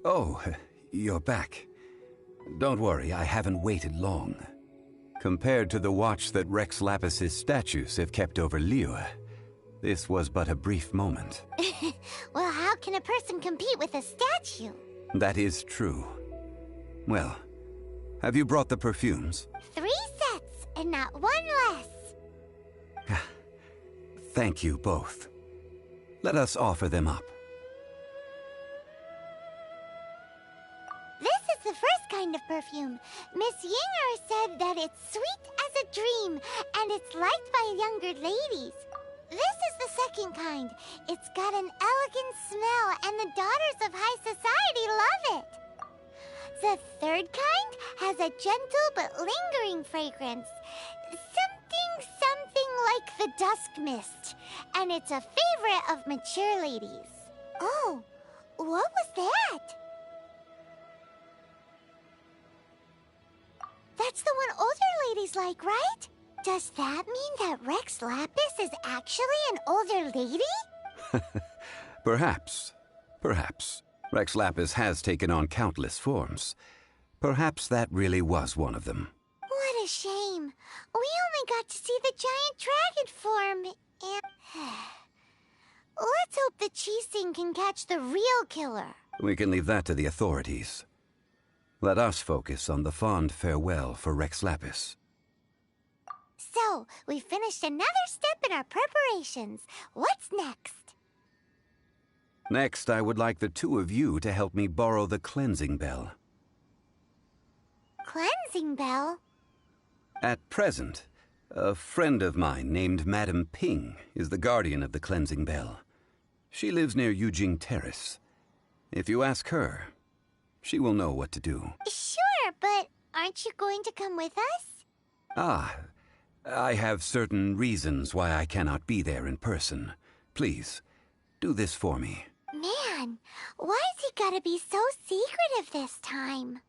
Oh, you're back. Don't worry, I haven't waited long. Compared to the watch that Rex Lapis's statues have kept over Liyue, this was but a brief moment. Well, how can a person compete with a statue? That is true. Well, have you brought the perfumes? 3 sets, and not 1 less. Thank you both. Let us offer them up. This is the first kind of perfume. Miss Yinger said that it's sweet as a dream, and it's liked by younger ladies. This is the second kind. It's got an elegant smell, and the daughters of high society love it. The third kind has has a gentle but lingering fragrance. Something like the dusk mist. And it's a favorite of mature ladies. Oh, what was that? That's the one older ladies like, right? Does that mean that Rex Lapis is actually an older lady? Perhaps. Perhaps. Rex Lapis has taken on countless forms. Perhaps that really was one of them. What a shame. We only got to see the giant dragon form, and... Let's hope the Qixing can catch the real killer. We can leave that to the authorities. Let us focus on the fond farewell for Rex Lapis. So, we finished another step in our preparations. What's next? Next, I would like the two of you to help me borrow the cleansing bell. Cleansing bell? At present, a friend of mine named Madame Ping is the guardian of the cleansing bell. She lives near Yujing Terrace. If you ask her, she will know what to do. Sure, but aren't you going to come with us? Ah, I have certain reasons why I cannot be there in person. Please, do this for me. Man, why's he gotta be so secretive this time?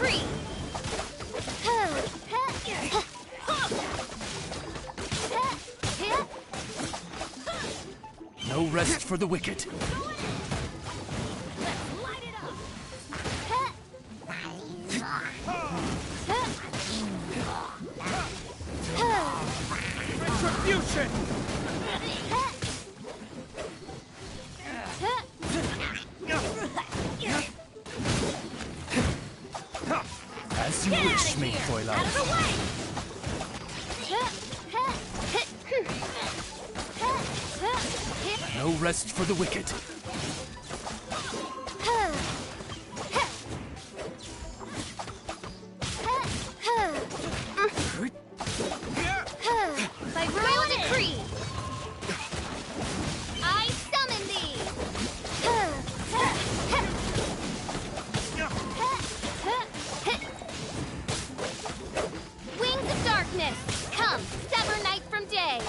decree! No rest for the wicked. Retribution! As you wish, me, Fräulein. Out of the way! No rest for the wicked. By royal decree, I summon thee! Wings of darkness, come, sever night from day!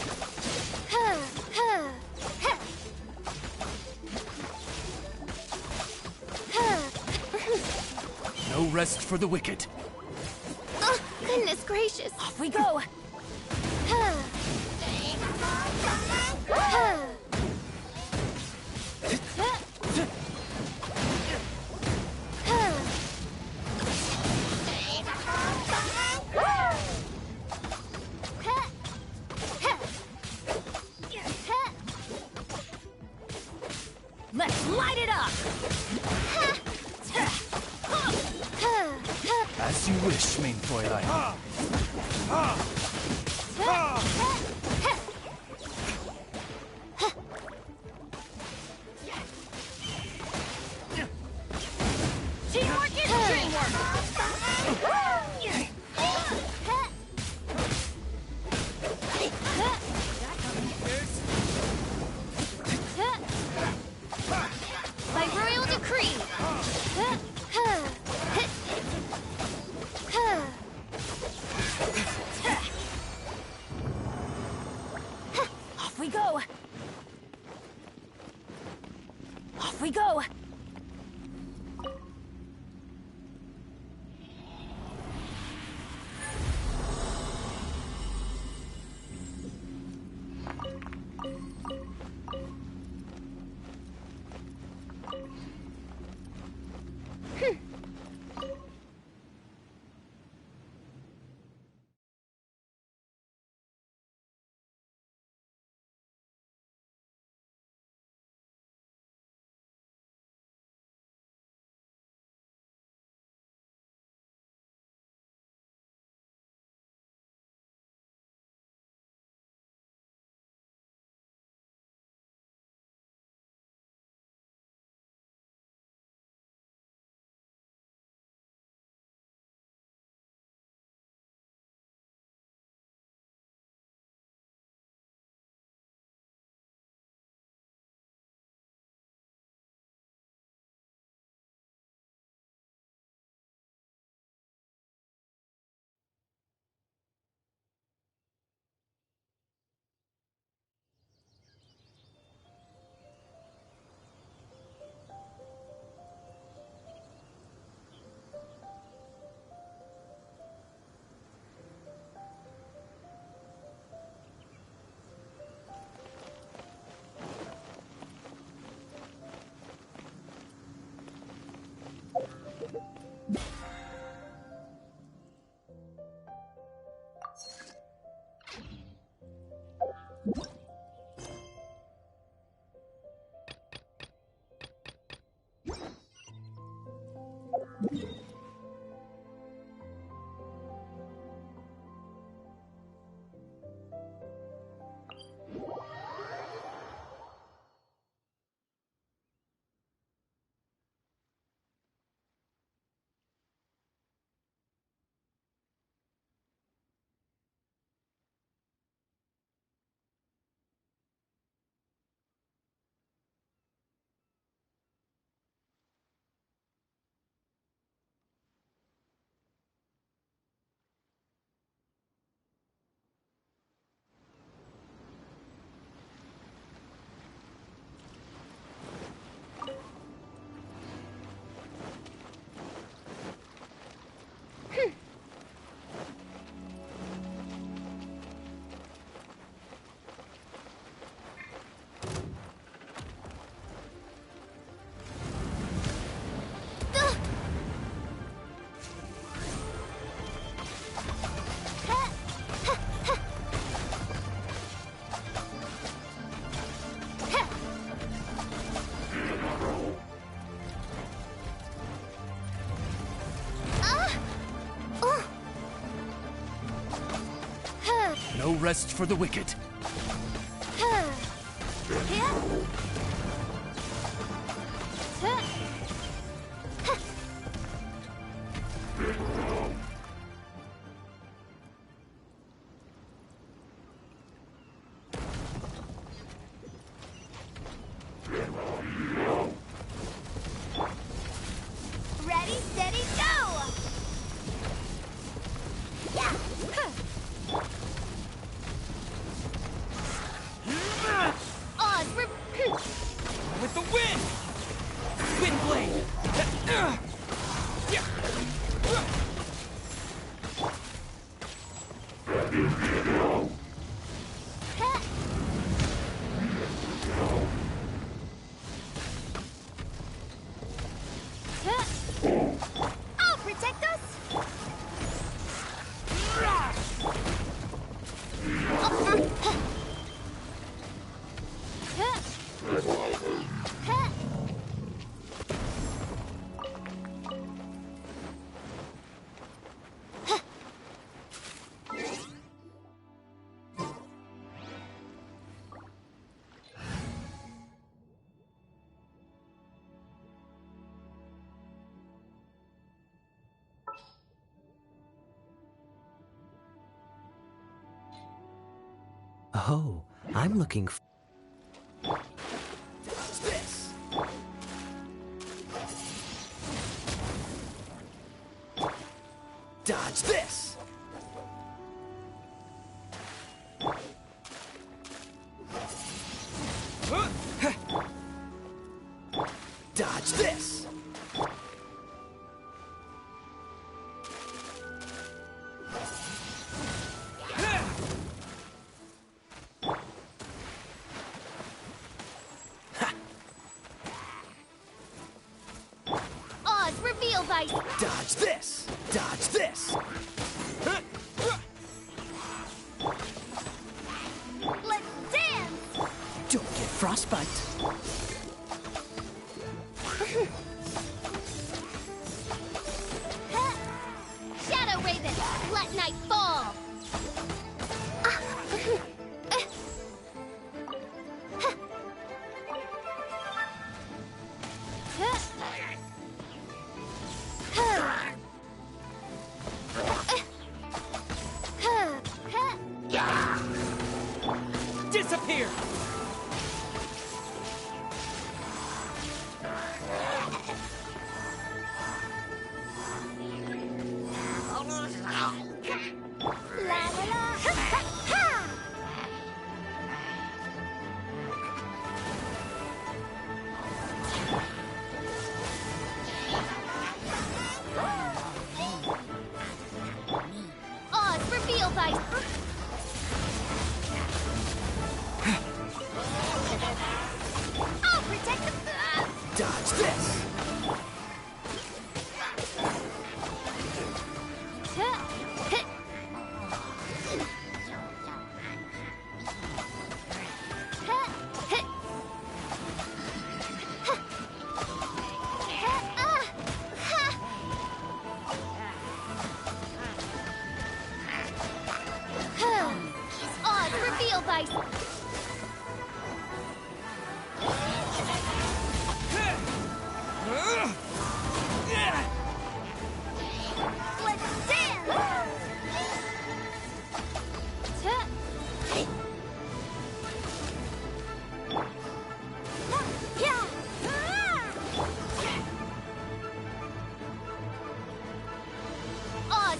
No rest for the wicked. Oh, goodness gracious! Off we go! Let's light it up! As you wish, mein Fräulein. Teamwork is dreamwork! By royal decree! Off we go! Off we go! No rest for the wicked. Ready, steady, go! Yeah! Oz, With the wind! Wind blade! I'll protect us! Oh, I'm looking for... This! Dodge this! Dodge this! Oz, reveal thy... Dodge this! Dodge this! Let's dance! Don't get frostbite. Shadow Raven, let night fall! Disappear! La la la! Ha, ha! Oz, reveal thy... I'll protect the... Dodge this! Oz, reveal thy... Let's dance! Oz,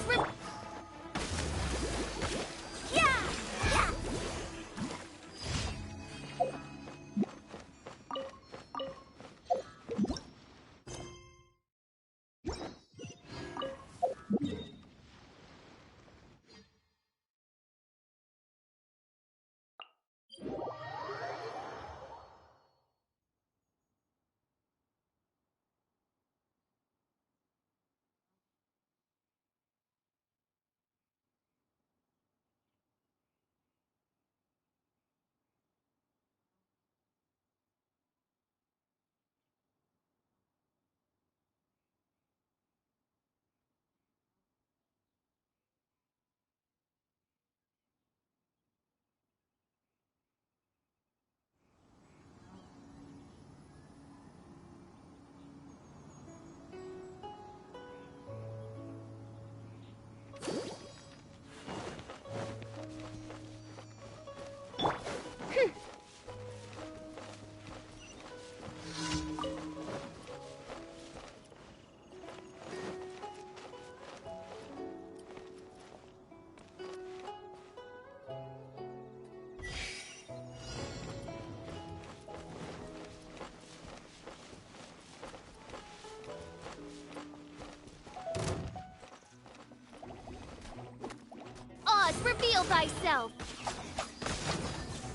reveal thyself!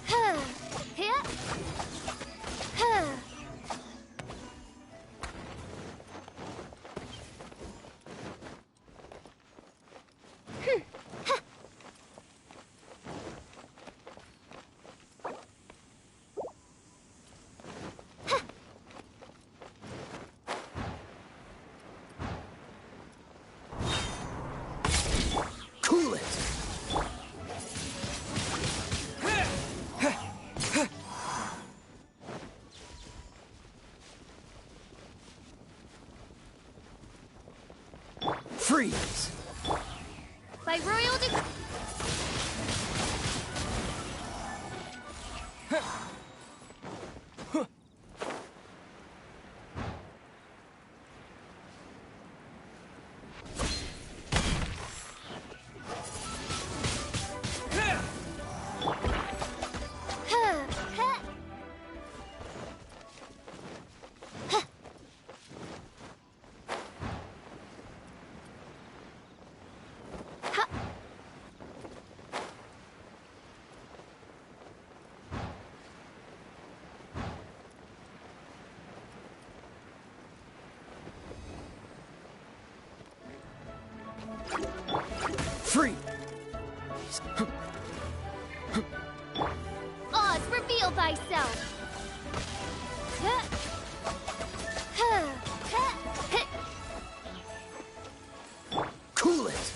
Huh. Here. Huh. Cool it! Freeze! By royal decree. Free! Oz, reveal thyself! Huh. Huh. Huh. Cool it!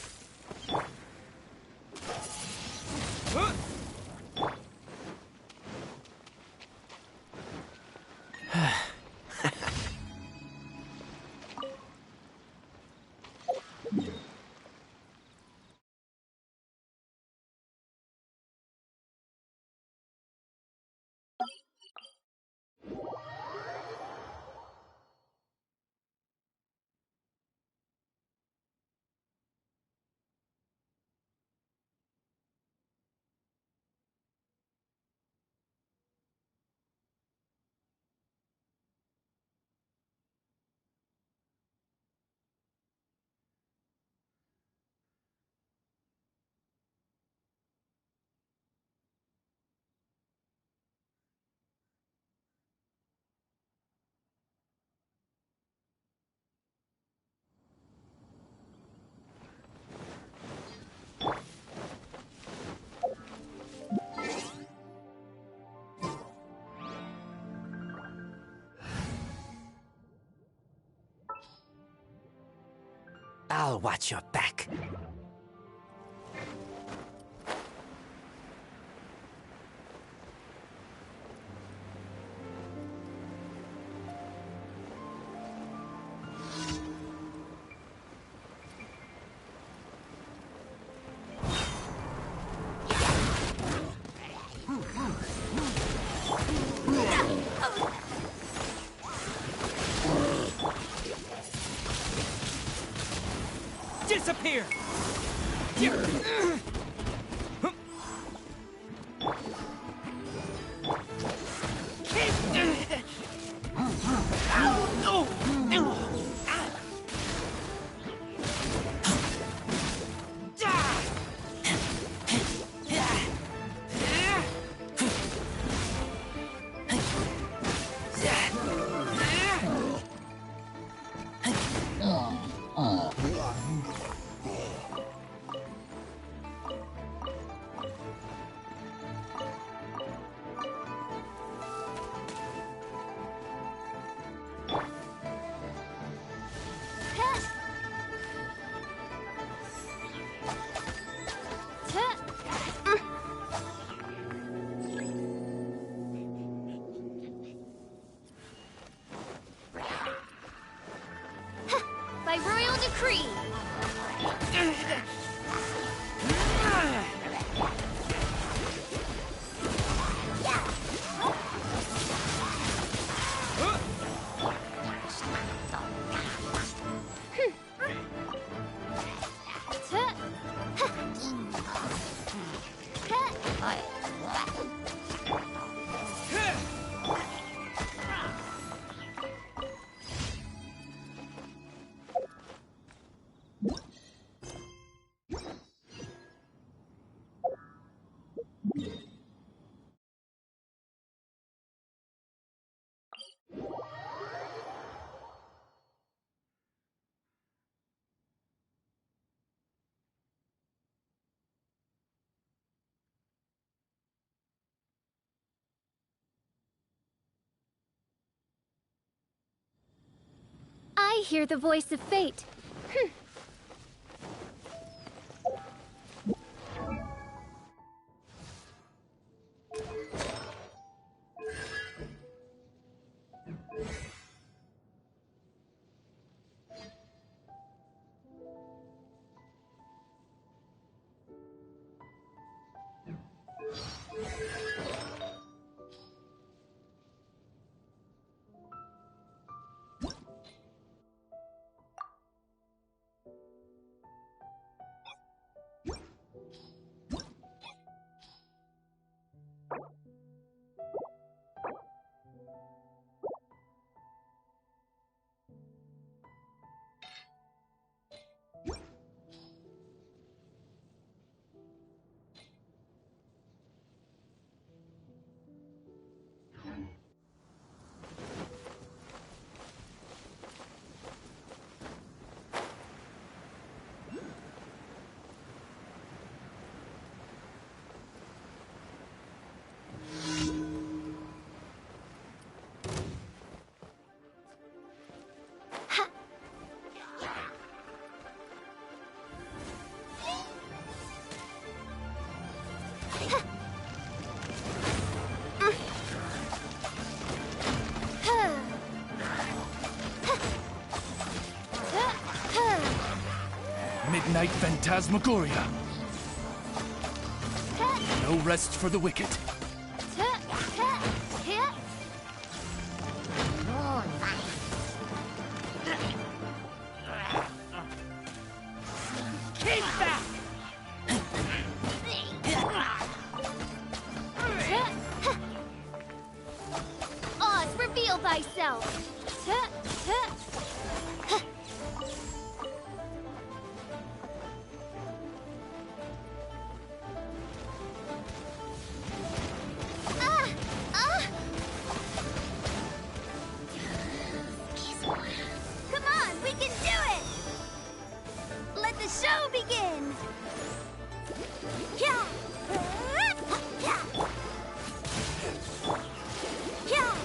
I'll watch your back. Disappear! By royal decree. I hear the voice of fate. Midnight Phantasmagoria. No rest for the wicked. Keep back! Oz, reveal thyself! Come on, we can do it! Let the show begin! Yeah! Yeah! Yeah!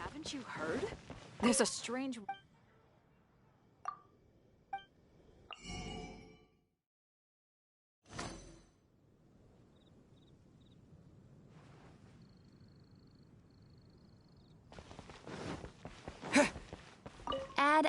Haven't you heard? There's a strange... Add.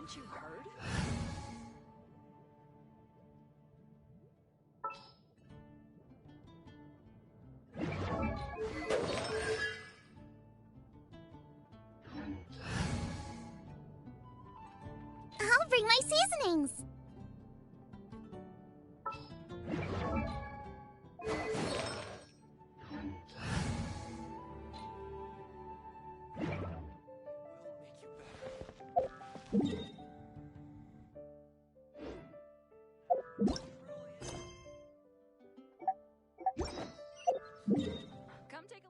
Haven't you heard? I'll bring my seasonings. Come take a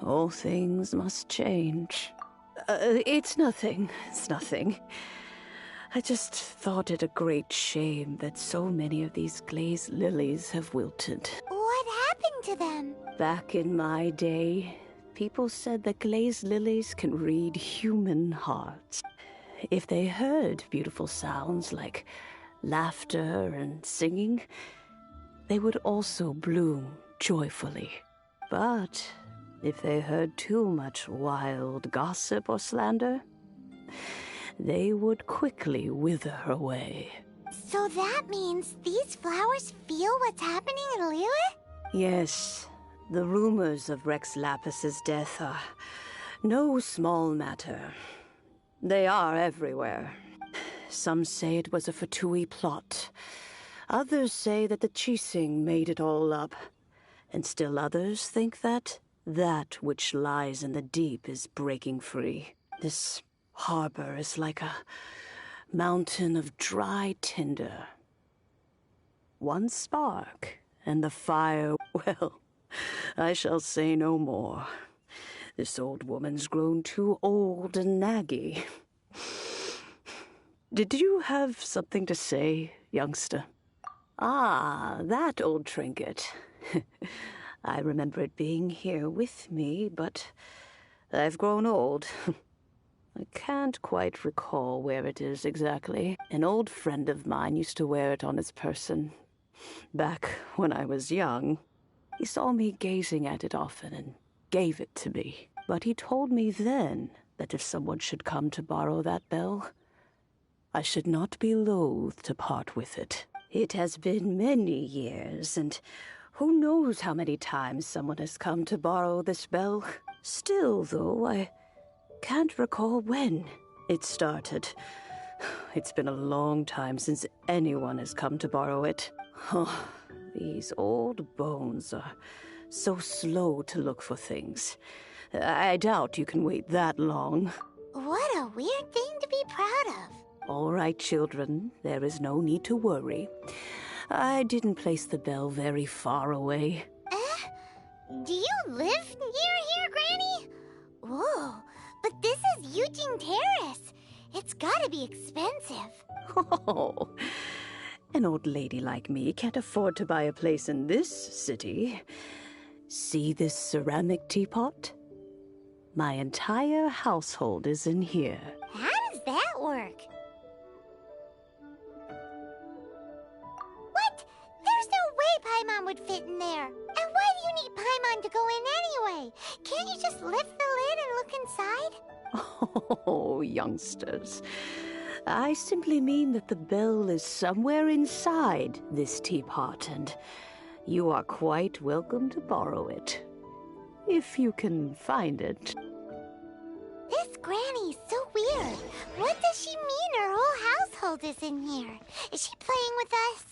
All things must change. It's nothing. It's nothing. I just thought it a great shame that so many of these glazed lilies have wilted. What happened to them? Back in my day, people said that glazed lilies can read human hearts. If they heard beautiful sounds like laughter and singing, they would also bloom joyfully. But if they heard too much wild gossip or slander, they would quickly wither away. So that means these flowers feel what's happening in Liyue? Yes, the rumors of Rex Lapis's death are no small matter. They are everywhere. Some say it was a Fatui plot. Others say that the Chising made it all up. And still others think that which lies in the deep is breaking free. This harbor is like a mountain of dry tinder. One spark, and the fire, well, I shall say no more. This old woman's grown too old and naggy. Did you have something to say, youngster? Ah, that old trinket. I remember it being here with me, but I've grown old. I can't quite recall where it is exactly. An old friend of mine used to wear it on his person. Back when I was young, he saw me gazing at it often and gave it to me. But he told me then that if someone should come to borrow that bell, I should not be loath to part with it. It has been many years, and who knows how many times someone has come to borrow this bell. Still, though, I can't recall when it started. It's been a long time since anyone has come to borrow it. Oh, these old bones are so slow to look for things. I doubt you can wait that long. What a weird thing to be proud of. All right, children, there is no need to worry. I didn't place the bell very far away. Do you live near here, Granny? Whoa, but this is Eugene Terrace. It's gotta be expensive. Oh, an old lady like me can't afford to buy a place in this city. See this ceramic teapot? My entire household is in here. How does that work? What? There's no way Paimon would fit in there. And why do you need Paimon to go in anyway? Can't you just lift the lid and look inside? Oh, youngsters. I simply mean that the bell is somewhere inside this teapot, and you are quite welcome to borrow it. If you can find it. This granny is so weird. What does she mean her whole household is in here? Is she playing with us?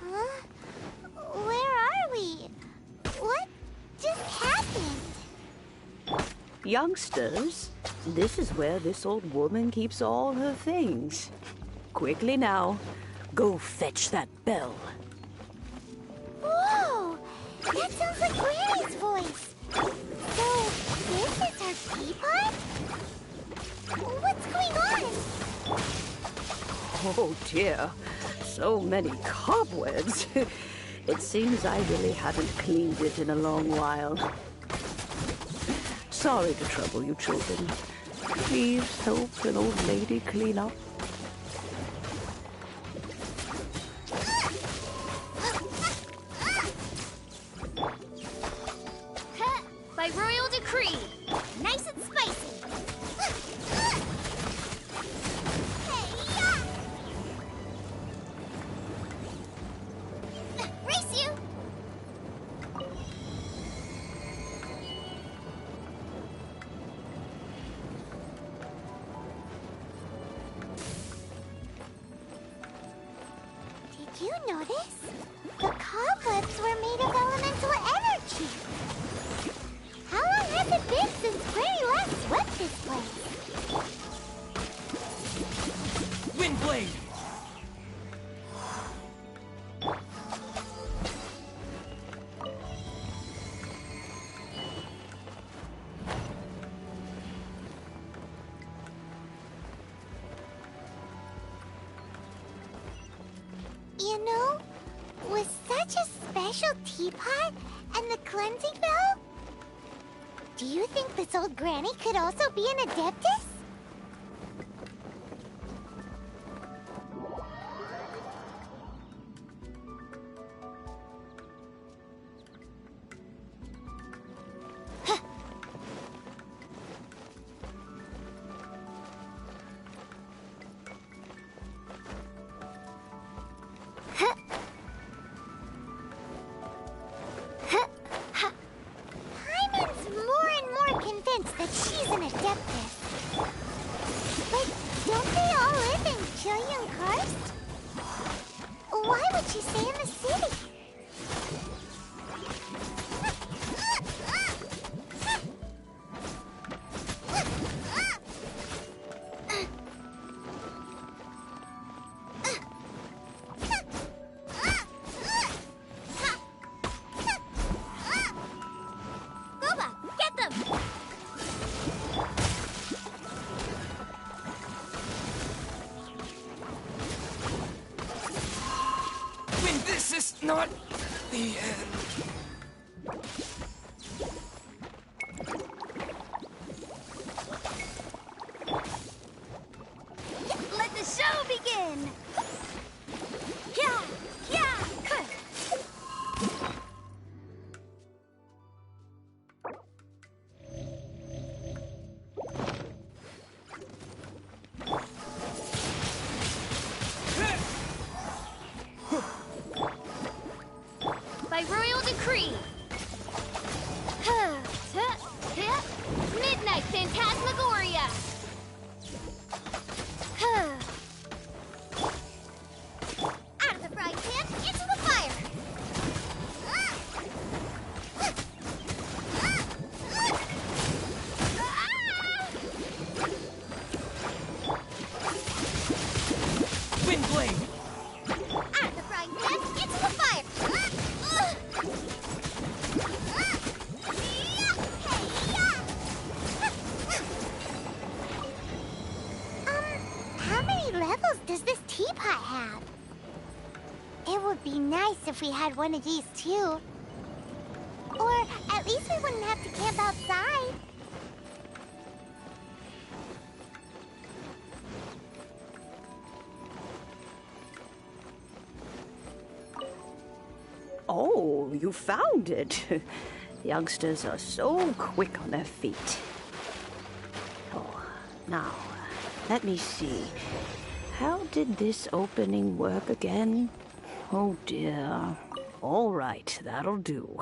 Huh? Where are we? What just happened? Youngsters, this is where this old woman keeps all her things. Quickly now, go fetch that bell. Whoa! That sounds like Granny's voice. So, this is her teapot? What's going on? Oh dear, so many cobwebs. It seems I really haven't cleaned it in a long while. Sorry to trouble you, children. Please help an old lady clean up. By royal decree. Nice and spicy. Race you! Did you notice? The cobwebs were made of elemental energy. How long has it been since Granny last swept this place? Windblade! You know, with such a special teapot and the cleansing bell, do you think this old granny could also be an adeptus? Hyman's more and more convinced that she's an adeptus. But don't they all live in Chilian Karst? Why would she stay in the city? Boba, get them! When this is not the end. Let the show begin! Yeah! Yeah! By royal if we had one of these too. Or at least we wouldn't have to camp outside. Oh, you found it. Youngsters are so quick on their feet. Oh, now, let me see. How did this opening work again? Oh dear. All right, that'll do.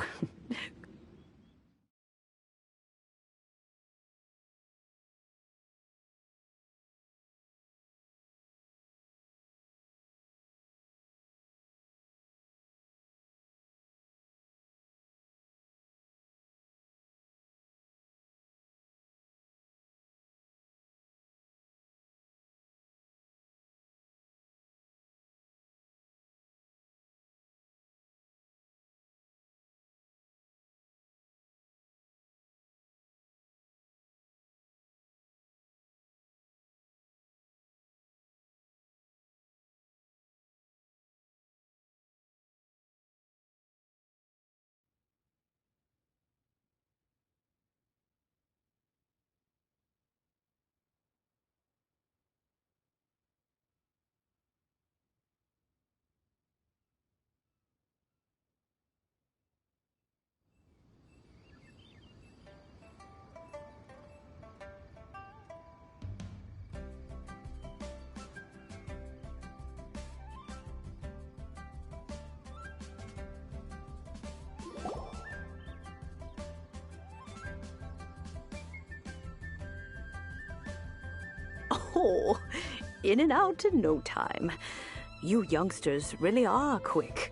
Oh, in and out in no time. You youngsters really are quick.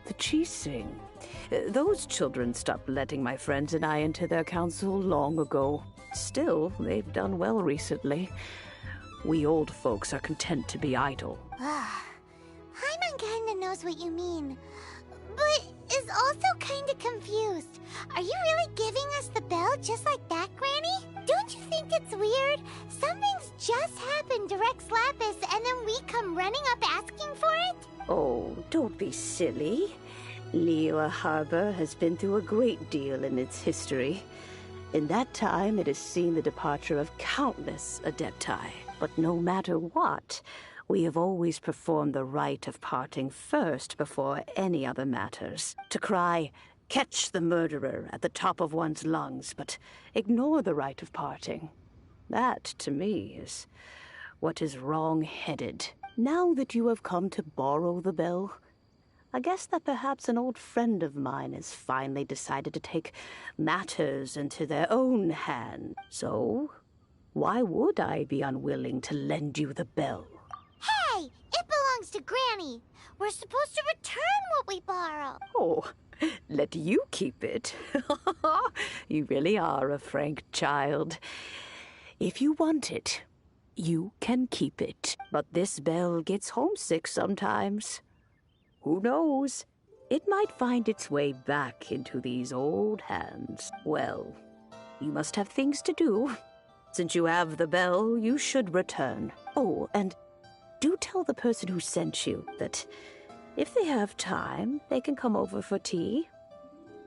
The Qixing. Those children stopped letting my friends and I into their council long ago. Still, they've done well recently. We old folks are content to be idle. Paimon kinda knows what you mean, but is also kinda confused. Are you really giving us the bell just like that, Granny? Don't you think it's weird? Something's just happened to Rex Lapis and then we come running up asking for it? Oh, don't be silly. Liyue Harbor has been through a great deal in its history. In that time, it has seen the departure of countless Adepti. But no matter what, we have always performed the rite of parting first before any other matters. To cry, "Catch the murderer," at the top of one's lungs, but ignore the rite of parting. That, to me, is what is wrong-headed. Now that you have come to borrow the bell, I guess that perhaps an old friend of mine has finally decided to take matters into their own hands. So, why would I be unwilling to lend you the bell? Hey! It belongs to Granny! We're supposed to return what we borrow! Oh, let you keep it. You really are a frank child. If you want it, you can keep it. But this bell gets homesick sometimes. Who knows? It might find its way back into these old hands. Well, you must have things to do. Since you have the bell, you should return. Oh, and do tell the person who sent you that if they have time, they can come over for tea.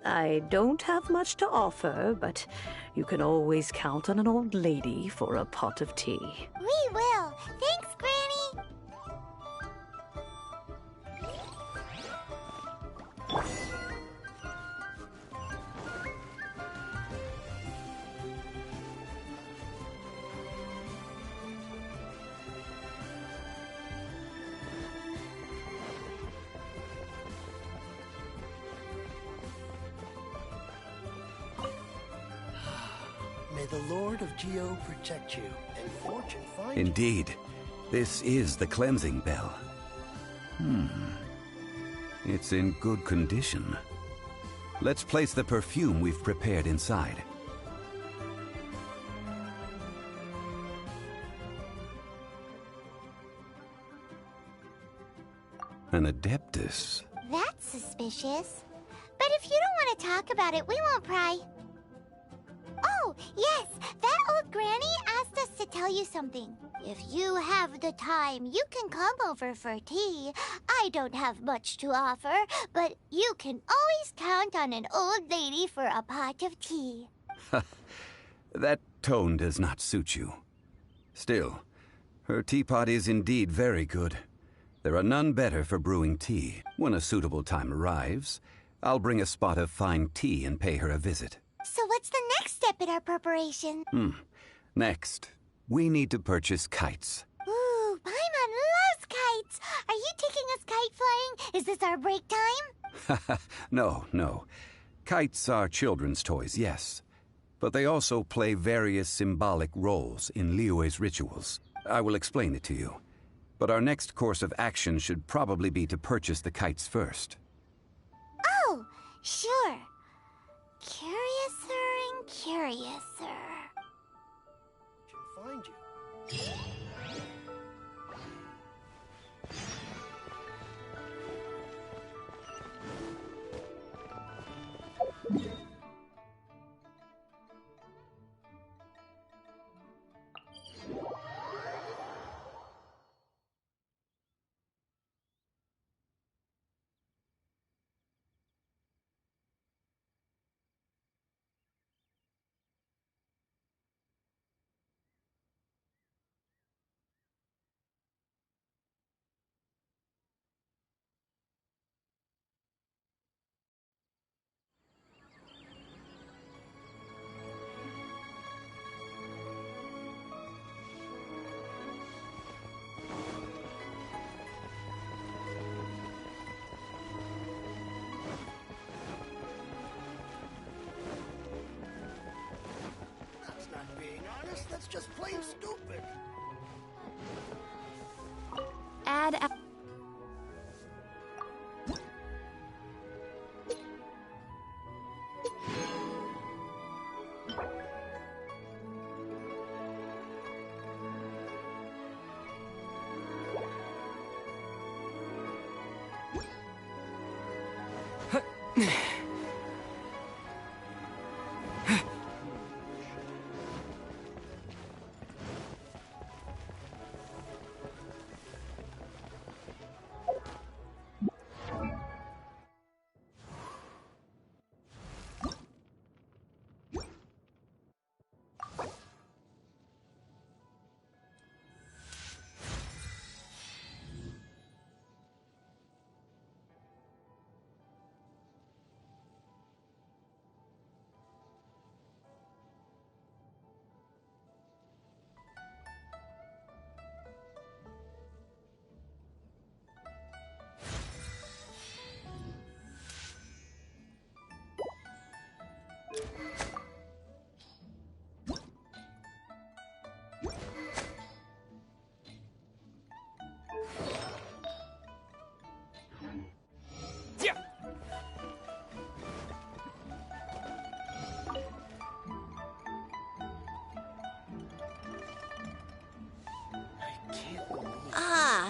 I don't have much to offer, but you can always count on an old lady for a pot of tea. We will. Thanks, Granny. May the Lord of Geo protect you and fortune find you. Indeed. This is the cleansing bell. It's in good condition. Let's place the perfume we've prepared inside. An Adeptus. That's suspicious. But if you don't want to talk about it, we won't pry. Oh, yes, that old granny asked asked us to tell you something. If you have the time, you can come over for tea. I don't have much to offer, but you can always count on an old lady for a pot of tea. That tone does not suit you. Still, her teapot is indeed very good. There are none better for brewing tea. When a suitable time arrives, I'll bring a spot of fine tea and pay her a visit. So what's the next step in our preparation? Next, we need to purchase kites. Ooh, Paimon loves kites! Are you taking us kite flying? Is this our break time? No. Kites are children's toys, yes. But they also play various symbolic roles in Liyue's rituals. I will explain it to you. But our next course of action should probably be to purchase the kites first. Oh, sure. Curiouser and curiouser. Should find you. That's not being honest, that's just plain stupid. Add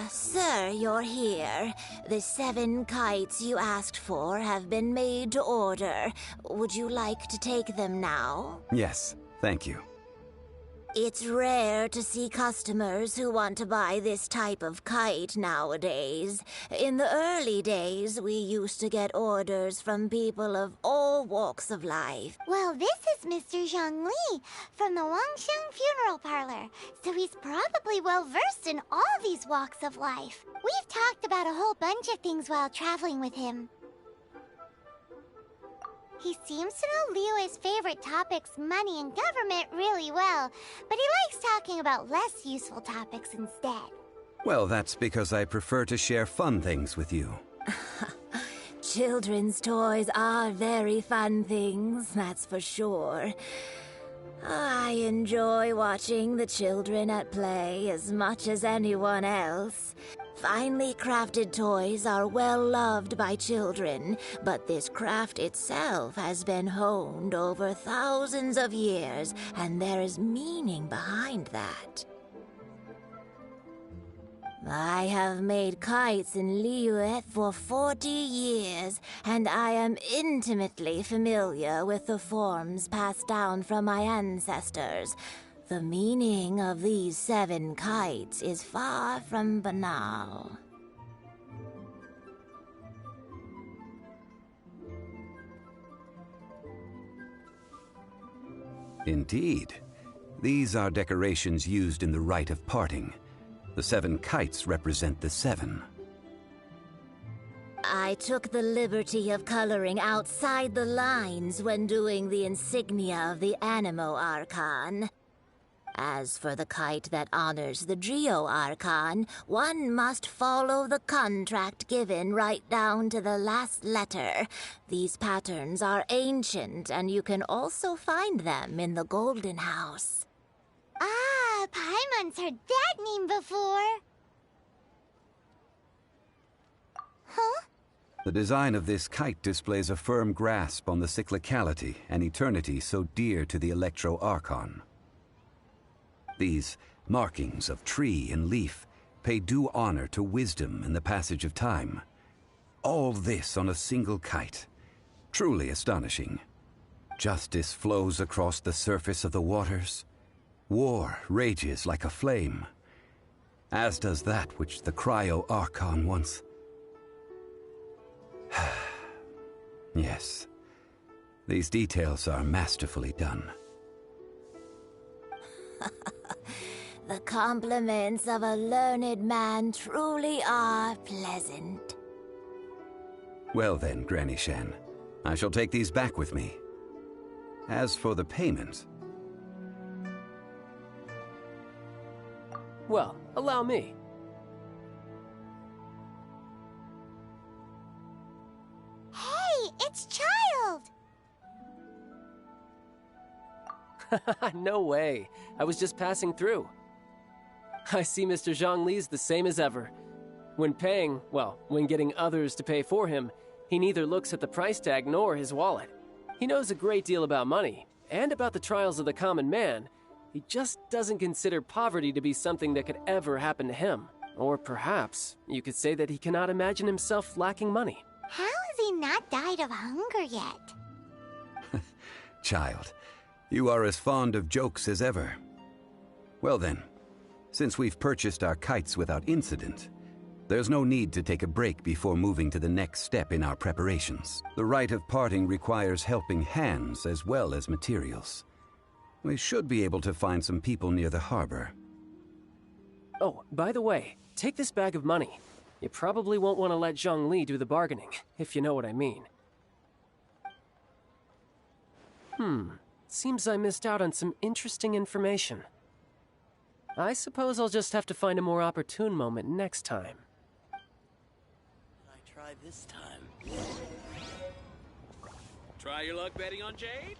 Sir, you're here. The 7 kites you asked for have been made to order. Would you like to take them now? Yes, thank you. It's rare to see customers who want to buy this type of kite nowadays. In the early days, we used to get orders from people of all walks of life. Well, this is Mr. Zhongli from the Wangsheng Funeral Parlor, so he's probably well-versed in all these walks of life. We've talked about a whole bunch of things while traveling with him. He seems to know Liyue's favorite topics, money and government, really well, but he likes talking about less useful topics instead. Well, that's because I prefer to share fun things with you. Children's toys are very fun things, that's for sure. I enjoy watching the children at play as much as anyone else. Finely crafted toys are well loved by children, but this craft itself has been honed over thousands of years, and there is meaning behind that. I have made kites in Liyue for 40 years, and I am intimately familiar with the forms passed down from my ancestors. The meaning of these 7 kites is far from banal. Indeed. These are decorations used in the rite of parting. The 7 kites represent the 7. I took the liberty of coloring outside the lines when doing the insignia of the Animo Archon. As for the kite that honors the Geo Archon, one must follow the contract given right down to the last letter. These patterns are ancient, and you can also find them in the Golden House. Ah, Paimon's heard that name before. Huh? The design of this kite displays a firm grasp on the cyclicality and eternity so dear to the Electro Archon. These markings of tree and leaf pay due honor to wisdom and the passage of time. All this on a single kite. Truly astonishing. Justice flows across the surface of the waters. War rages like a flame. As does that which the Cryo Archon once... Yes. These details are masterfully done. The compliments of a learned man truly are pleasant. Well then, Granny Shan, I shall take these back with me. As for the payment... Well, allow me. Hey, it's Child! No way. I was just passing through. I see Mr. Zhongli's the same as ever. When paying, well, when getting others to pay for him, he neither looks at the price tag nor his wallet. He knows a great deal about money, and about the trials of the common man. He just doesn't consider poverty to be something that could ever happen to him. Or perhaps, you could say that he cannot imagine himself lacking money. How has he not died of hunger yet? Child, you are as fond of jokes as ever. Well then, since we've purchased our kites without incident, there's no need to take a break before moving to the next step in our preparations. The rite of parting requires helping hands as well as materials. We should be able to find some people near the harbor. Oh, by the way, take this bag of money. You probably won't want to let Zhongli do the bargaining, if you know what I mean. Seems I missed out on some interesting information. I suppose I'll just have to find a more opportune moment next time. I try this time. Try your luck betting on Jade?